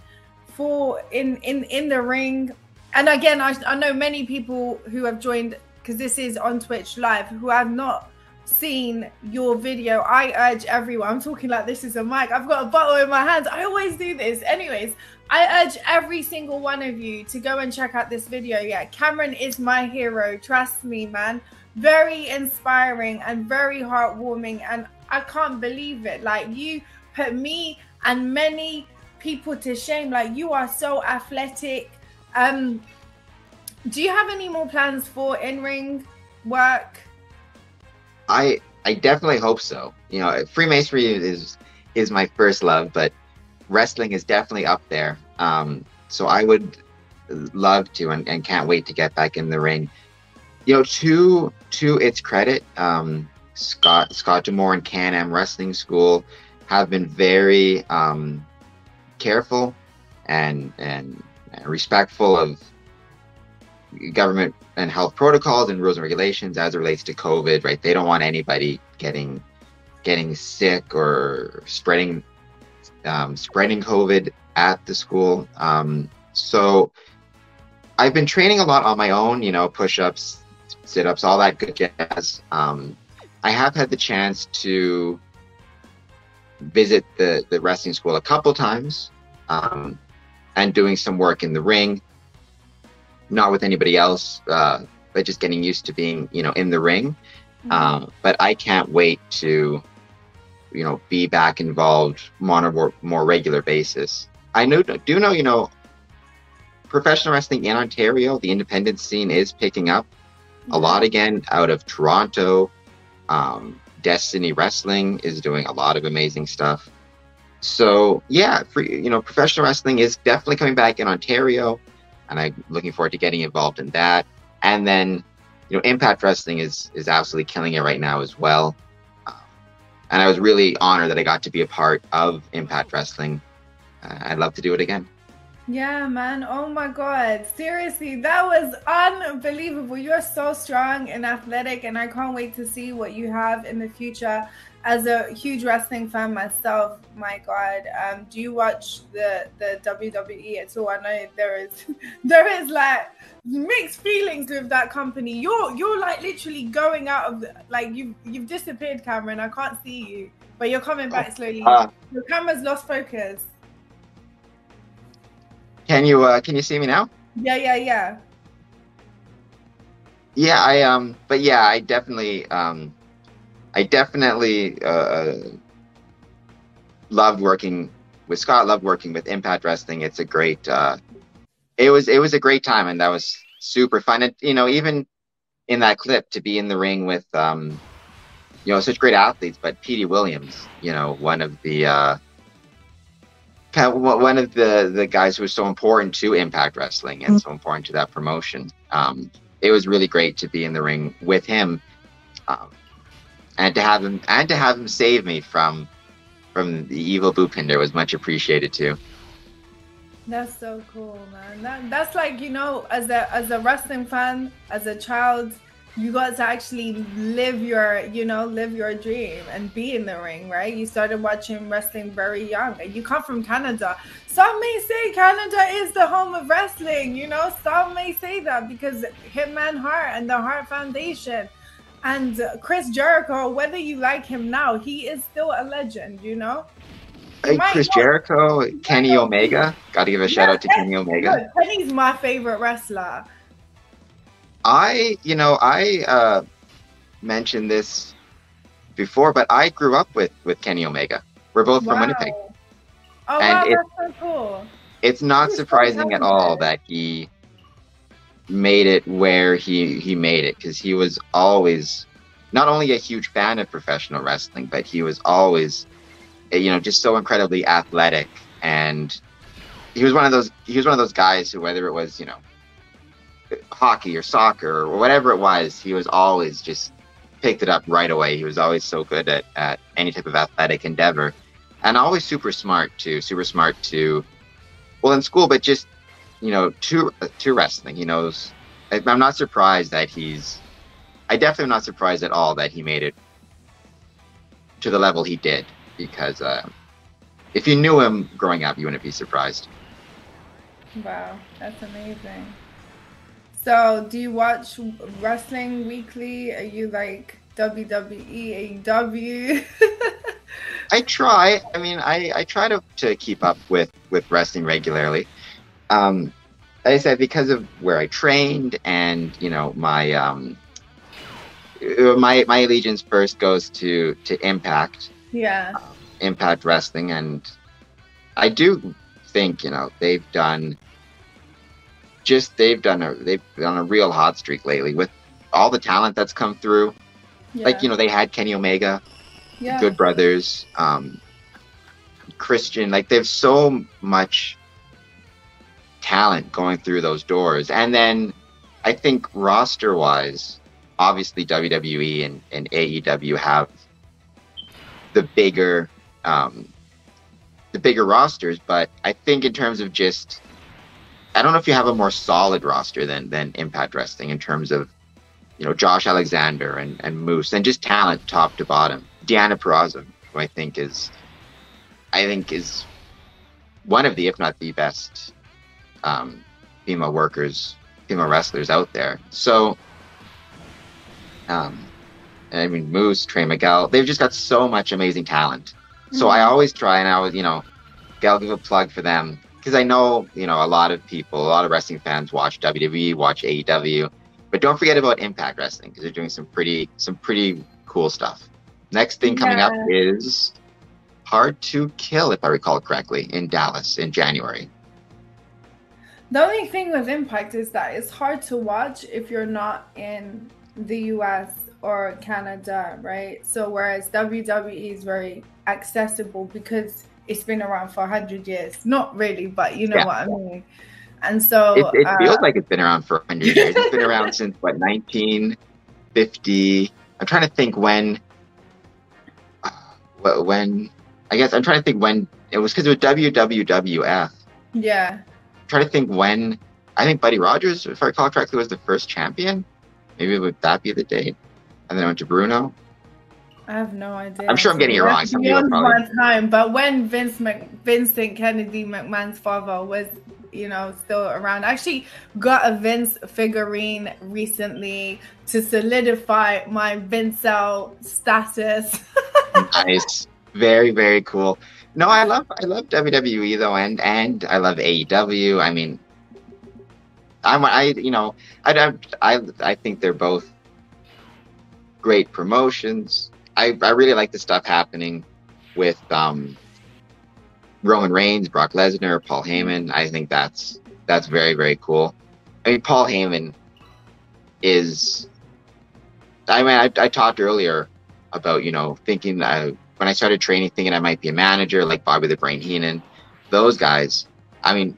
for in the ring? And again, I know many people who have joined, because this is on Twitch Live, who have not seen your video. I urge everyone, I'm talking like this is a mic, I've got a bottle in my hands, I always do this. Anyways, I urge every single one of you to go and check out this video. Yeah, Cameron is my hero, trust me, man. Very inspiring and very heartwarming, and I can't believe it. Like, you put me and many people to shame. Like, you are so athletic. Do you have any more plans for in-ring work? I definitely hope so. You know, Freemasonry is my first love, but wrestling is definitely up there. So I would love to and can't wait to get back in the ring. You know, to its credit, Scott Demore and Can-Am Wrestling School have been very careful and respectful of government and health protocols and rules and regulations as it relates to COVID, right? They don't want anybody getting sick or spreading COVID at the school. So I've been training a lot on my own, you know, push-ups, sit-ups, all that good jazz. I have had the chance to visit the wrestling school a couple times, and doing some work in the ring, not with anybody else, but just getting used to being, you know, in the ring. But I can't wait to, you know, be back involved on a more regular basis. I do know, you know, professional wrestling in Ontario, the independent scene is picking up a lot again out of Toronto. Destiny Wrestling is doing a lot of amazing stuff. So yeah, you know, professional wrestling is definitely coming back in Ontario, and I'm looking forward to getting involved in that. And then, you know, Impact Wrestling is absolutely killing it right now as well. And I was really honored that I got to be a part of Impact Wrestling. I'd love to do it again. Yeah, man. Oh my God. Seriously, that was unbelievable. You're so strong and athletic, and I can't wait to see what you have in the future. As a huge wrestling fan myself, my God, do you watch the WWE at all? I know there is like mixed feelings with that company. You're like literally going out of like you've disappeared, Cameron. I can't see you, but you're coming back slowly. Your camera's lost focus. Can you see me now? Yeah. Yeah, but yeah, I definitely loved working with Scott, loved working with Impact Wrestling. It's a great, it was a great time, and that was super fun. And, you know, even in that clip, to be in the ring with, you know, such great athletes, but Petey Williams, you know, one of the guys who was so important to Impact Wrestling and so important to that promotion. It was really great to be in the ring with him. And to have him save me from the evil Bhupinder was much appreciated too. That's so cool, man. That's like, you know, as a wrestling fan, as a child, you got to actually live your dream and be in the ring, right? You started watching wrestling very young, and you come from Canada. Some may say Canada is the home of wrestling, you know. Some may say that because Hitman Hart and the Hart Foundation. And Chris Jericho, whether you like him now, he is still a legend, you know? Hey, Chris Jericho, Kenny Omega. Got to give a shout out to Kenny Omega. Kenny's my favorite wrestler. I mentioned this before, but I grew up with Kenny Omega. We're both from Winnipeg. Oh, and wow, that's so cool. It's not surprising at all that he made it where he made it, because he was always not only a huge fan of professional wrestling, but he was always, you know, just so incredibly athletic. And he was one of those guys who, whether it was, you know, hockey or soccer or whatever it was, he was always just picked it up right away. He was always so good at any type of athletic endeavor. and always super smart too. Super smart to, well, in school, but just to wrestling. He knows. I'm not surprised that I definitely am not surprised at all that he made it to the level he did, because if you knew him growing up, you wouldn't be surprised. Wow, that's amazing. So, do you watch wrestling weekly? Are you like WWE, AEW? I try. I mean, I try to keep up with wrestling regularly. Like I said, because of where I trained, and my my allegiance first goes to Impact. Yeah. Impact Wrestling, and I do think they've done a real hot streak lately with all the talent that's come through. Yeah. Like they had Kenny Omega, Yeah. Good Brothers, Christian. Like, there's so much talent going through those doors. And then I think roster wise, obviously WWE and AEW have the bigger rosters, but I think in terms of just, I don't know if you have a more solid roster than Impact Wrestling in terms of Josh Alexander and Moose, and just talent top to bottom. Deanna Purrazzo, who I think is one of the, if not the best female wrestlers out there. So I mean, Moose, Trey Miguel, they've just got so much amazing talent. So I always try, and I'll give a plug for them, because I know, a lot of wrestling fans watch WWE, watch AEW, but don't forget about Impact Wrestling, because they're doing some pretty cool stuff. Next thing coming up is Hard to Kill, if I recall correctly, in Dallas in January. The only thing with Impact is that it's hard to watch if you're not in the US or Canada, right? So whereas WWE is very accessible because it's been around for 100 years. Not really, but you know what I mean. And so it feels like it's been around for 100 years. It's been around since 1950. I'm trying to think when I guess I'm trying to think when it was, because it was WWWF. Yeah. I'm trying to think when, I think Buddy Rogers, if I recall correctly, was the first champion. Maybe would that be the date? And then I went to Bruno. I have no idea. I'm sure I'm getting it wrong. Some people probably. Time, but when Vincent Kennedy McMahon's father was, still around, I actually got a Vince figurine recently to solidify my Vincel status. Nice, very, very cool. No, I love WWE though, and I love AEW. I mean, I think they're both great promotions. I really like the stuff happening with Roman Reigns, Brock Lesnar, Paul Heyman. I think that's very, very cool. I mean, Paul Heyman is. I mean, I talked earlier about thinking that when I started training, thinking I might be a manager like Bobby the Brain Heenan. Those guys. I mean,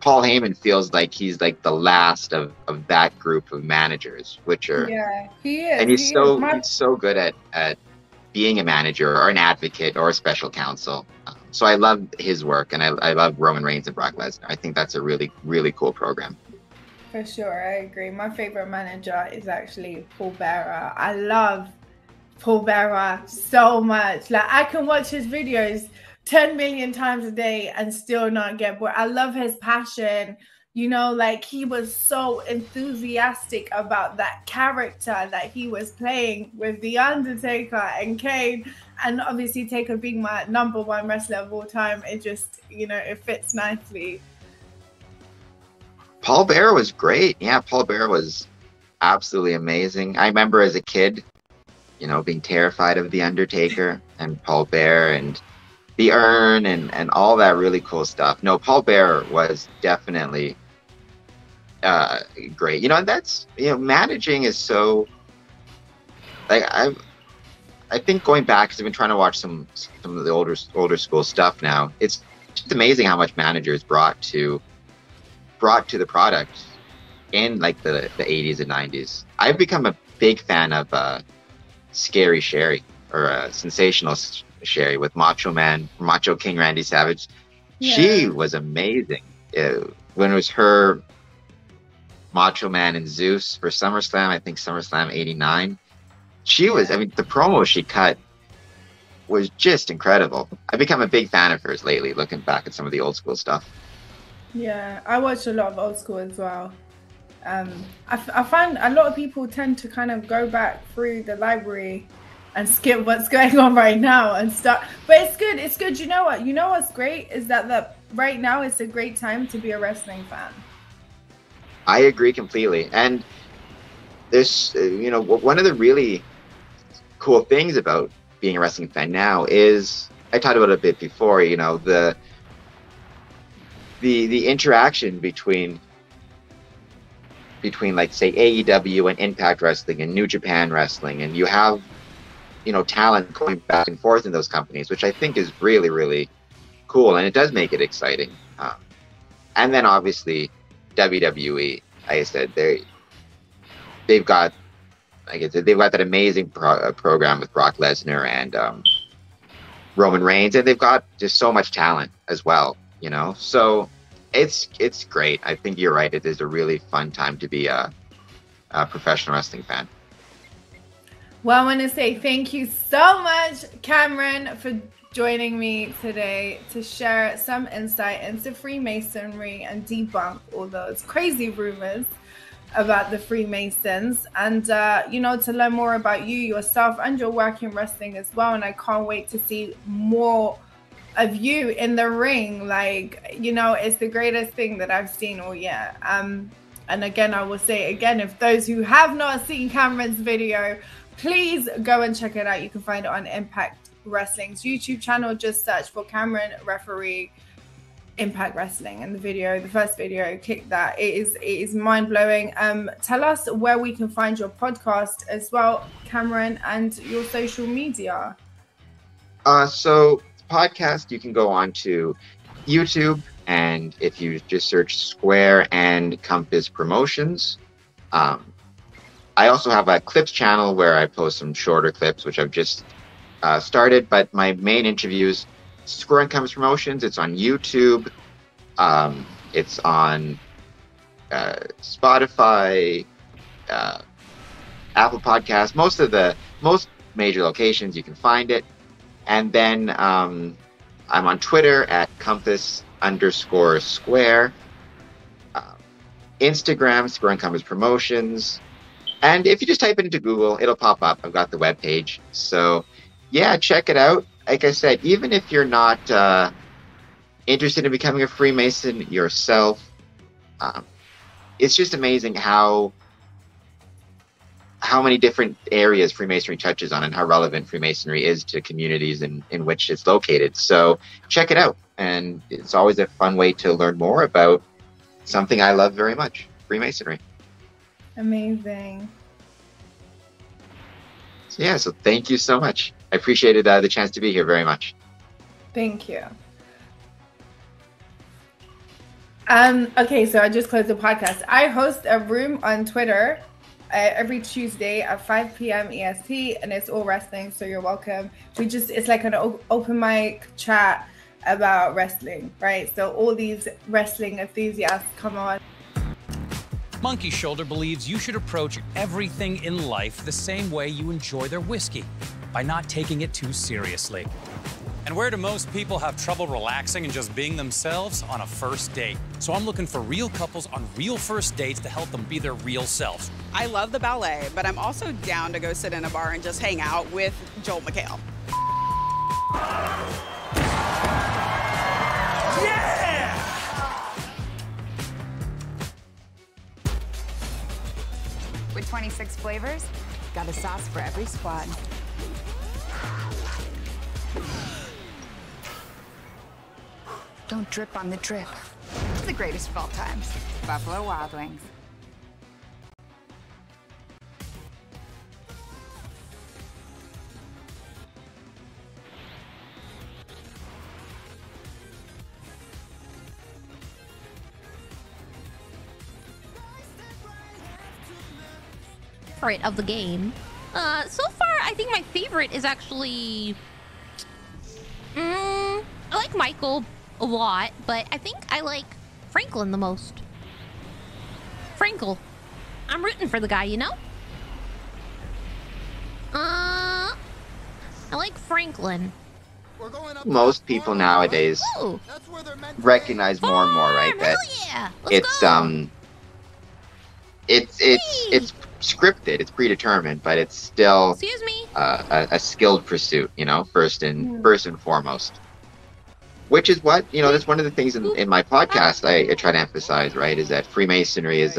Paul Heyman feels like he's like the last of that group of managers, which are he is, and he's so good at being a manager or an advocate or a special counsel. So I love his work, and I love Roman Reigns and Brock Lesnar. I think that's a really, really cool program. For sure, I agree. My favorite manager is actually Paul Bearer. I love Paul Bearer so much. Like, I can watch his videos 10 million times a day and still not get bored. I love his passion. Like, he was so enthusiastic about that character that he was playing with The Undertaker and Kane. And obviously, Taker being my number one wrestler of all time, it just, it fits nicely. Paul Bearer was great. Yeah, Paul Bearer was absolutely amazing. I remember as a kid, being terrified of The Undertaker and Paul Bearer and the urn and all that really cool stuff. No, Paul Bearer was definitely great. And that's, managing is so, like, I think going back, because I've been trying to watch some of the older school stuff now, it's just amazing how much managers brought to the product in like the 80s and 90s. I've become a big fan of Scary Sherry, or Sensational Sherry, with Macho King Randy Savage. Yeah. She was amazing. When it was her, Macho Man and Zeus for SummerSlam, I think SummerSlam '89. She was, I mean, the promo she cut was just incredible. I've become a big fan of hers lately, looking back at some of the old school stuff. Yeah, I watch a lot of old school as well. I find a lot of people tend to kind of go back through the library and skip what's going on right now and start. But it's good. It's good. You know what? You know what's great is that right now it's a great time to be a wrestling fan. I agree completely. And there's, you know, one of the really cool things about being a wrestling fan now is, I talked about it a bit before, you know, the interaction between like, say, AEW and Impact Wrestling and New Japan Wrestling, and you have, you know, talent going back and forth in those companies, which I think is really, really cool, and it does make it exciting. And then obviously WWE, like I said, they've got, like I said, they've got that amazing program with Brock Lesnar and Roman Reigns, and they've got just so much talent as well, you know. So it's great. I think you're right. It is a really fun time to be a professional wrestling fan. Well, I want to say thank you so much, Cameron, for joining me today to share some insight into Freemasonry and debunk all those crazy rumors about the Freemasons, and you know, to learn more about you yourself and your work in wrestling as well. And I can't wait to see more of you in the ring. Like, you know, it's the greatest thing that I've seen all year. And again, I will say again, if those who have not seen Cameron's video, please go and check it out. You can find it on Impact Wrestling's YouTube channel. Just search for Cameron Referee Impact Wrestling, and the first video, kick that. It is mind-blowing. Tell us where we can find your podcast as well, Cameron, and your social media. So podcast, you can go on to YouTube, and if you just search Square and Compass Promotions. I also have a clips channel where I post some shorter clips, which I've just started, but my main interviews, Square and Compass Promotions, it's on YouTube, it's on Spotify, Apple Podcasts, most major locations you can find it. And then I'm on Twitter at Compass_Square, Instagram, Square and Compass Promotions. And if you just type it into Google, it'll pop up. I've got the webpage. So yeah, check it out. Like I said, even if you're not interested in becoming a Freemason yourself, it's just amazing how many different areas Freemasonry touches on and how relevant Freemasonry is to communities in which it's located. So check it out. And it's always a fun way to learn more about something I love very much, Freemasonry. Amazing. So yeah, so thank you so much. I appreciated the chance to be here very much. Thank you. Okay, so I just closed the podcast. I host a room on Twitter every Tuesday at 5 p.m. EST, and it's all wrestling, so you're welcome. It's like an open mic chat about wrestling, right? So all these wrestling enthusiasts come on. Monkey Shoulder believes you should approach everything in life the same way you enjoy their whiskey, by not taking it too seriously. And where do most people have trouble relaxing and just being themselves? On a first date. So I'm looking for real couples on real first dates to help them be their real selves. I love the ballet, but I'm also down to go sit in a bar and just hang out with Joel McHale. Yeah! With 26 flavors, got a sauce for every squad. Don't drip on the drip. It's the greatest of all time. Buffalo Wild Wings. Of the game. So far, I think my favorite is actually like Michael a lot, but I think I like Franklin the most. Frankl. I'm rooting for the guy, you know? I like Franklin. Most people nowadays recognize more and more, right? That it's scripted, it's predetermined, but it's still a skilled pursuit, you know, first and foremost. Which is what, you know, that's one of the things in my podcast I try to emphasize, right? Is that Freemasonry is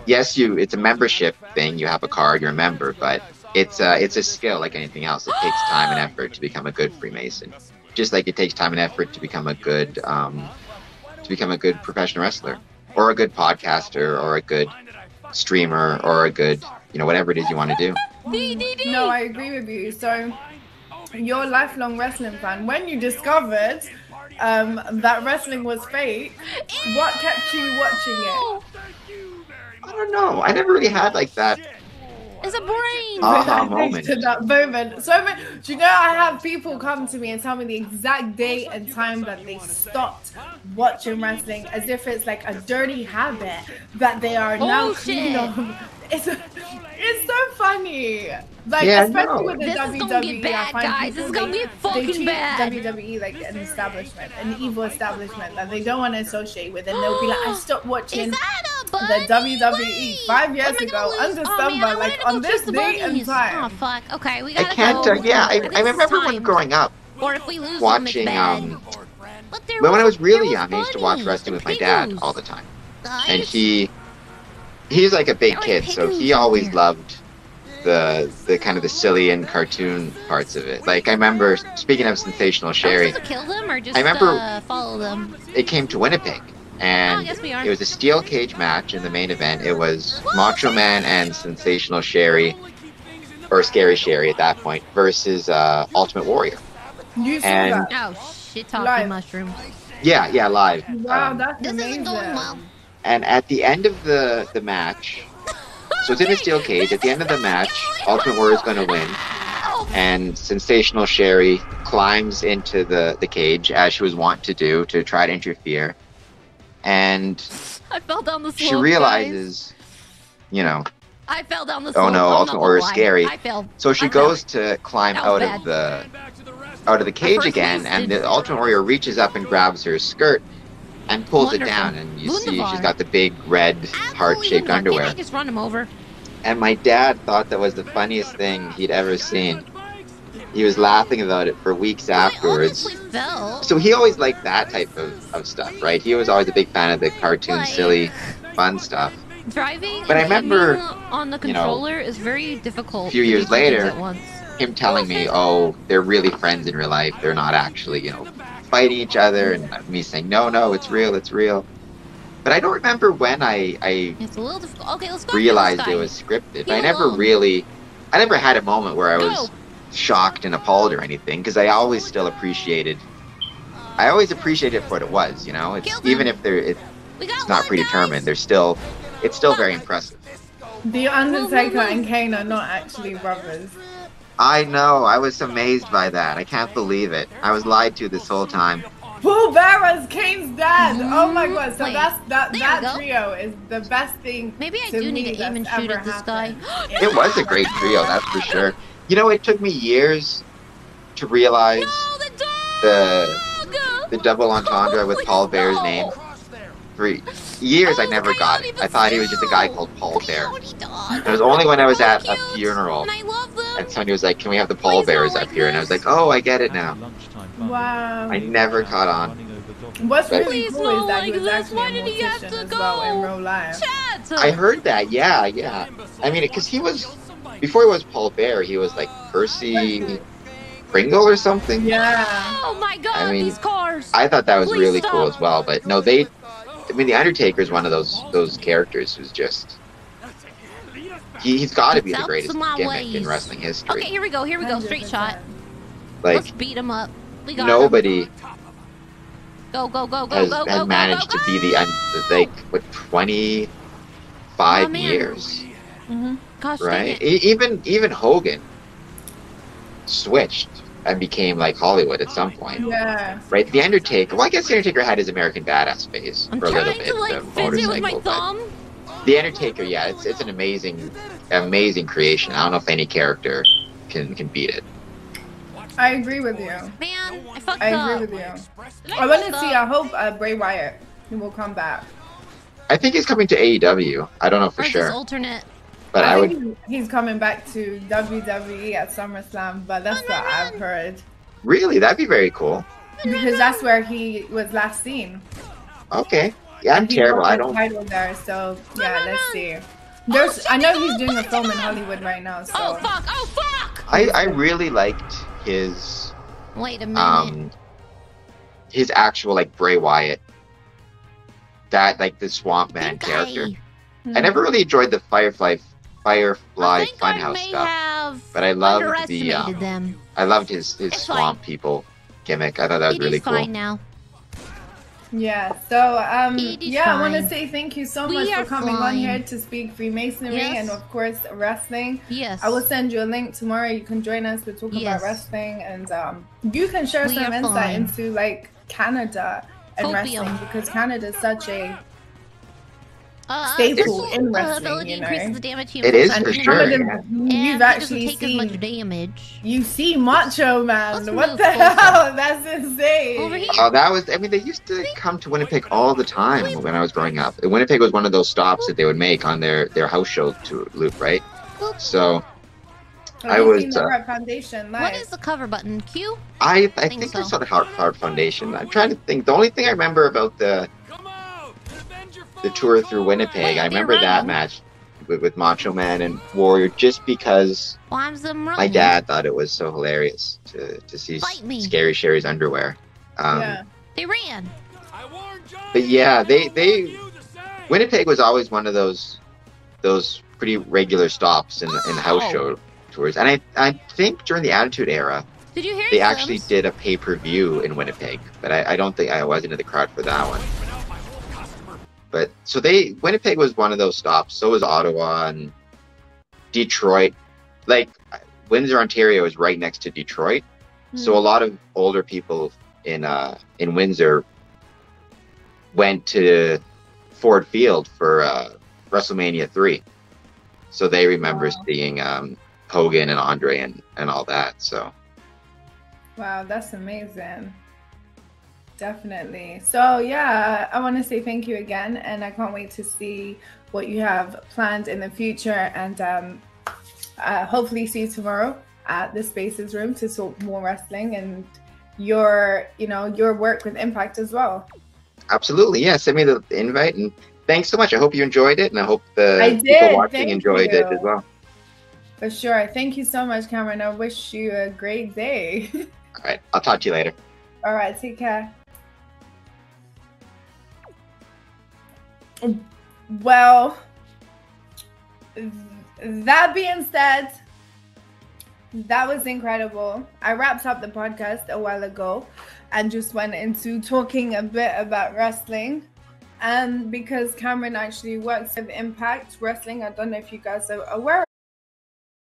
yes, it's a membership thing. You have a card, you're a member, but it's a skill like anything else. It takes time and effort to become a good Freemason, just like it takes time and effort to become a good professional wrestler, or a good podcaster, or a good streamer, or a good, you know, whatever it is you want to do. No, I agree with you. So you're a lifelong wrestling fan. When you discovered that wrestling was fake, what kept you watching it? I don't know. I never really had like that. It's a brain moment. To that moment. So, do you know, I have people come to me and tell me the exact date and time that they stopped watching wrestling, as if it's like a dirty habit that they are now clean of. It's so funny. Like, especially with the this WWE, is gonna get bad, guys. This is gonna get fucking bad. WWE like an establishment, an evil establishment that they don't want to associate with, and they'll be like, I stopped watching the WWE 5 years ago under December, like on this date and time. Oh fuck. Okay, we gotta I can't. I remember when growing up, or if we lose watching. When I was really young, I used to watch wrestling with my dad all the time, and he's like a big kid, so he always loved the kind of the silly and cartoon parts of it. Like, I remember, speaking of Sensational Sherry, kill them or just I remember follow them. It came to Winnipeg, and it was a steel cage match in the main event. It was Macho Man and Sensational Sherry, or Scary Sherry at that point, versus Ultimate Warrior. You saw that? Oh shit, talking mushrooms. Yeah, live. Wow, that's this amazing. isn't going well. And at the end of the match, so it's in a steel cage. At the end of the match, Ultimate Warrior is going to win, and Sensational Sherry climbs into the cage, as she was wont to do, to try to interfere. And I fell down the slope, she realizes, you know, I fell down the slope. oh no, Ultimate Warrior is scary. I fell. So she goes to climb out of the cage again, and the Ultimate Warrior reaches up and grabs her skirt and pulls it down, and you see she's got the big red heart-shaped underwear. Can't I just run him over? And my dad thought that was the funniest thing he'd ever seen. He was laughing about it for weeks afterwards. So he always liked that type of stuff, right? He was always a big fan of the cartoon, silly, fun stuff. Driving but I remember, on the controller is very difficult. A few years later, him telling me, oh, they're really friends in real life. They're not actually, you know, fighting each other, and me saying, no, it's real, it's real. But I don't remember when I it's a little difficult. Okay, let's go realized it was scripted. But I never had a moment where I was shocked and appalled or anything, because I always appreciated it for what it was, you know. It's even if it's not predetermined, it's still very impressive. The Undertaker and Kane are not actually brothers. I know. I was amazed by that. I can't believe it. I was lied to this whole time. Paul Bearer's Kane's dad. Oh my god. So that trio is the best thing. Maybe I do need to aim and shoot at this guy. It was a great trio, that's for sure. You know, it took me years to realize the double entendre with Paul Bear's name. For years, I never got it. I thought he was just a guy called Paul Bear. It was only when I was at a funeral, and somebody was like, can we have the Paul Bears up here? And I was like, oh, I get it now. Wow. I never caught on. What's really cool is that he was actually a musician as well in real life. I heard that, yeah. I mean, because before he was Paul Bear, he was like Percy Pringle or something. Yeah. Oh my god, I mean, these cars. I thought that was really cool as well, but no, the Undertaker is one of those characters who's just... He's got to be the greatest gimmick in wrestling history. Okay, here we go, straight shot. Like, let's beat him up. We got nobody go, has managed to be the 25 years. Mm-hmm. Gosh, right? Even Hogan switched and became like Hollywood at some point. Yeah. Right? The Undertaker. Well, I guess the Undertaker had his American Badass phase I'm for a little trying bit. to like The fidget with my motorcycle, but thumb. the Undertaker, yeah, it's an amazing creation. I don't know if any character can beat it. I agree with you. Man, I fucked I up. agree with you. I want to see. I hope Bray Wyatt will come back. I think he's coming to AEW. I don't know for Or sure. just alternate. But I would. think he's coming back to WWE at SummerSlam, but that's what I've heard. Really, that'd be very cool. Because that's where he was last seen. Okay. Yeah, I'm And he terrible. won I the don't. title there, so yeah, let's see. There's, I know he's doing a film in Hollywood right now, so. Oh fuck! Oh fuck! I really liked his Wait a minute. his actual like Bray Wyatt, that like the Swamp Man character. I never really enjoyed the Firefly Funhouse stuff, but I loved underestimated them. I loved his It's Swamp fine. People gimmick. I thought that was really It's cool. fine now. Yeah, so yeah, I want to fine. say thank you so We much for are coming on fine. here to speak Freemasonry Yes. and of course wrestling. Yes. I will send you a link tomorrow. You can join us to talk Yes. about wrestling, and you can share We some are insight fine. into like Canada and Copium. wrestling, because Canada is such a Staple staple in wrestling. ability You increases know, the damage It is and for some sure. of them Yeah. you've and actually it doesn't take as much seen. damage. You see Macho Man. Let's What move the closer. hell? That's insane. Over here. Oh, that was. I mean, they used to come to Winnipeg all the time when I was growing up. Winnipeg was one of those stops that they would make on their house show to loop, right? So Have I you was. seen the Heart Foundation live? What is the cover button? Q? I think think I so. saw the Heart Foundation. I'm trying to think. The only thing I remember about the tour through Winnipeg, Wait, I they're remember that running. match with Macho Man and Warrior, just because Why am I running? my dad thought it was so hilarious to see Fight me. Scary Sherry's underwear. Yeah. They ran. But yeah, they Winnipeg was always one of those pretty regular stops in the house show tours, and I think during the Attitude Era Did you hear they Sims? actually did a pay-per-view in Winnipeg, but I don't think I wasn't in the crowd for that one. But so Winnipeg was one of those stops. So was Ottawa and Detroit. Like Windsor, Ontario is right next to Detroit, so a lot of older people in Windsor went to Ford Field for WrestleMania 3. So they remember seeing Hogan and Andre and all that. So Wow, that's amazing. Definitely. So yeah, I want to say thank you again, and I can't wait to see what you have planned in the future, and hopefully see you tomorrow at the Spaces Room to talk more wrestling and your work with Impact as well. absolutely, yeah. Send me the invite, and thanks so much. I hope you enjoyed it, and I hope the I people did. watching Thank enjoyed you. it as well. For sure. Thank you so much, Cameron. I wish you a great day. All right, I'll talk to you later. All right, take care. Well, that being said, that was incredible. I wrapped up the podcast a while ago and just went into talking a bit about wrestling. And because Cameron actually works with Impact Wrestling, I don't know if you guys are aware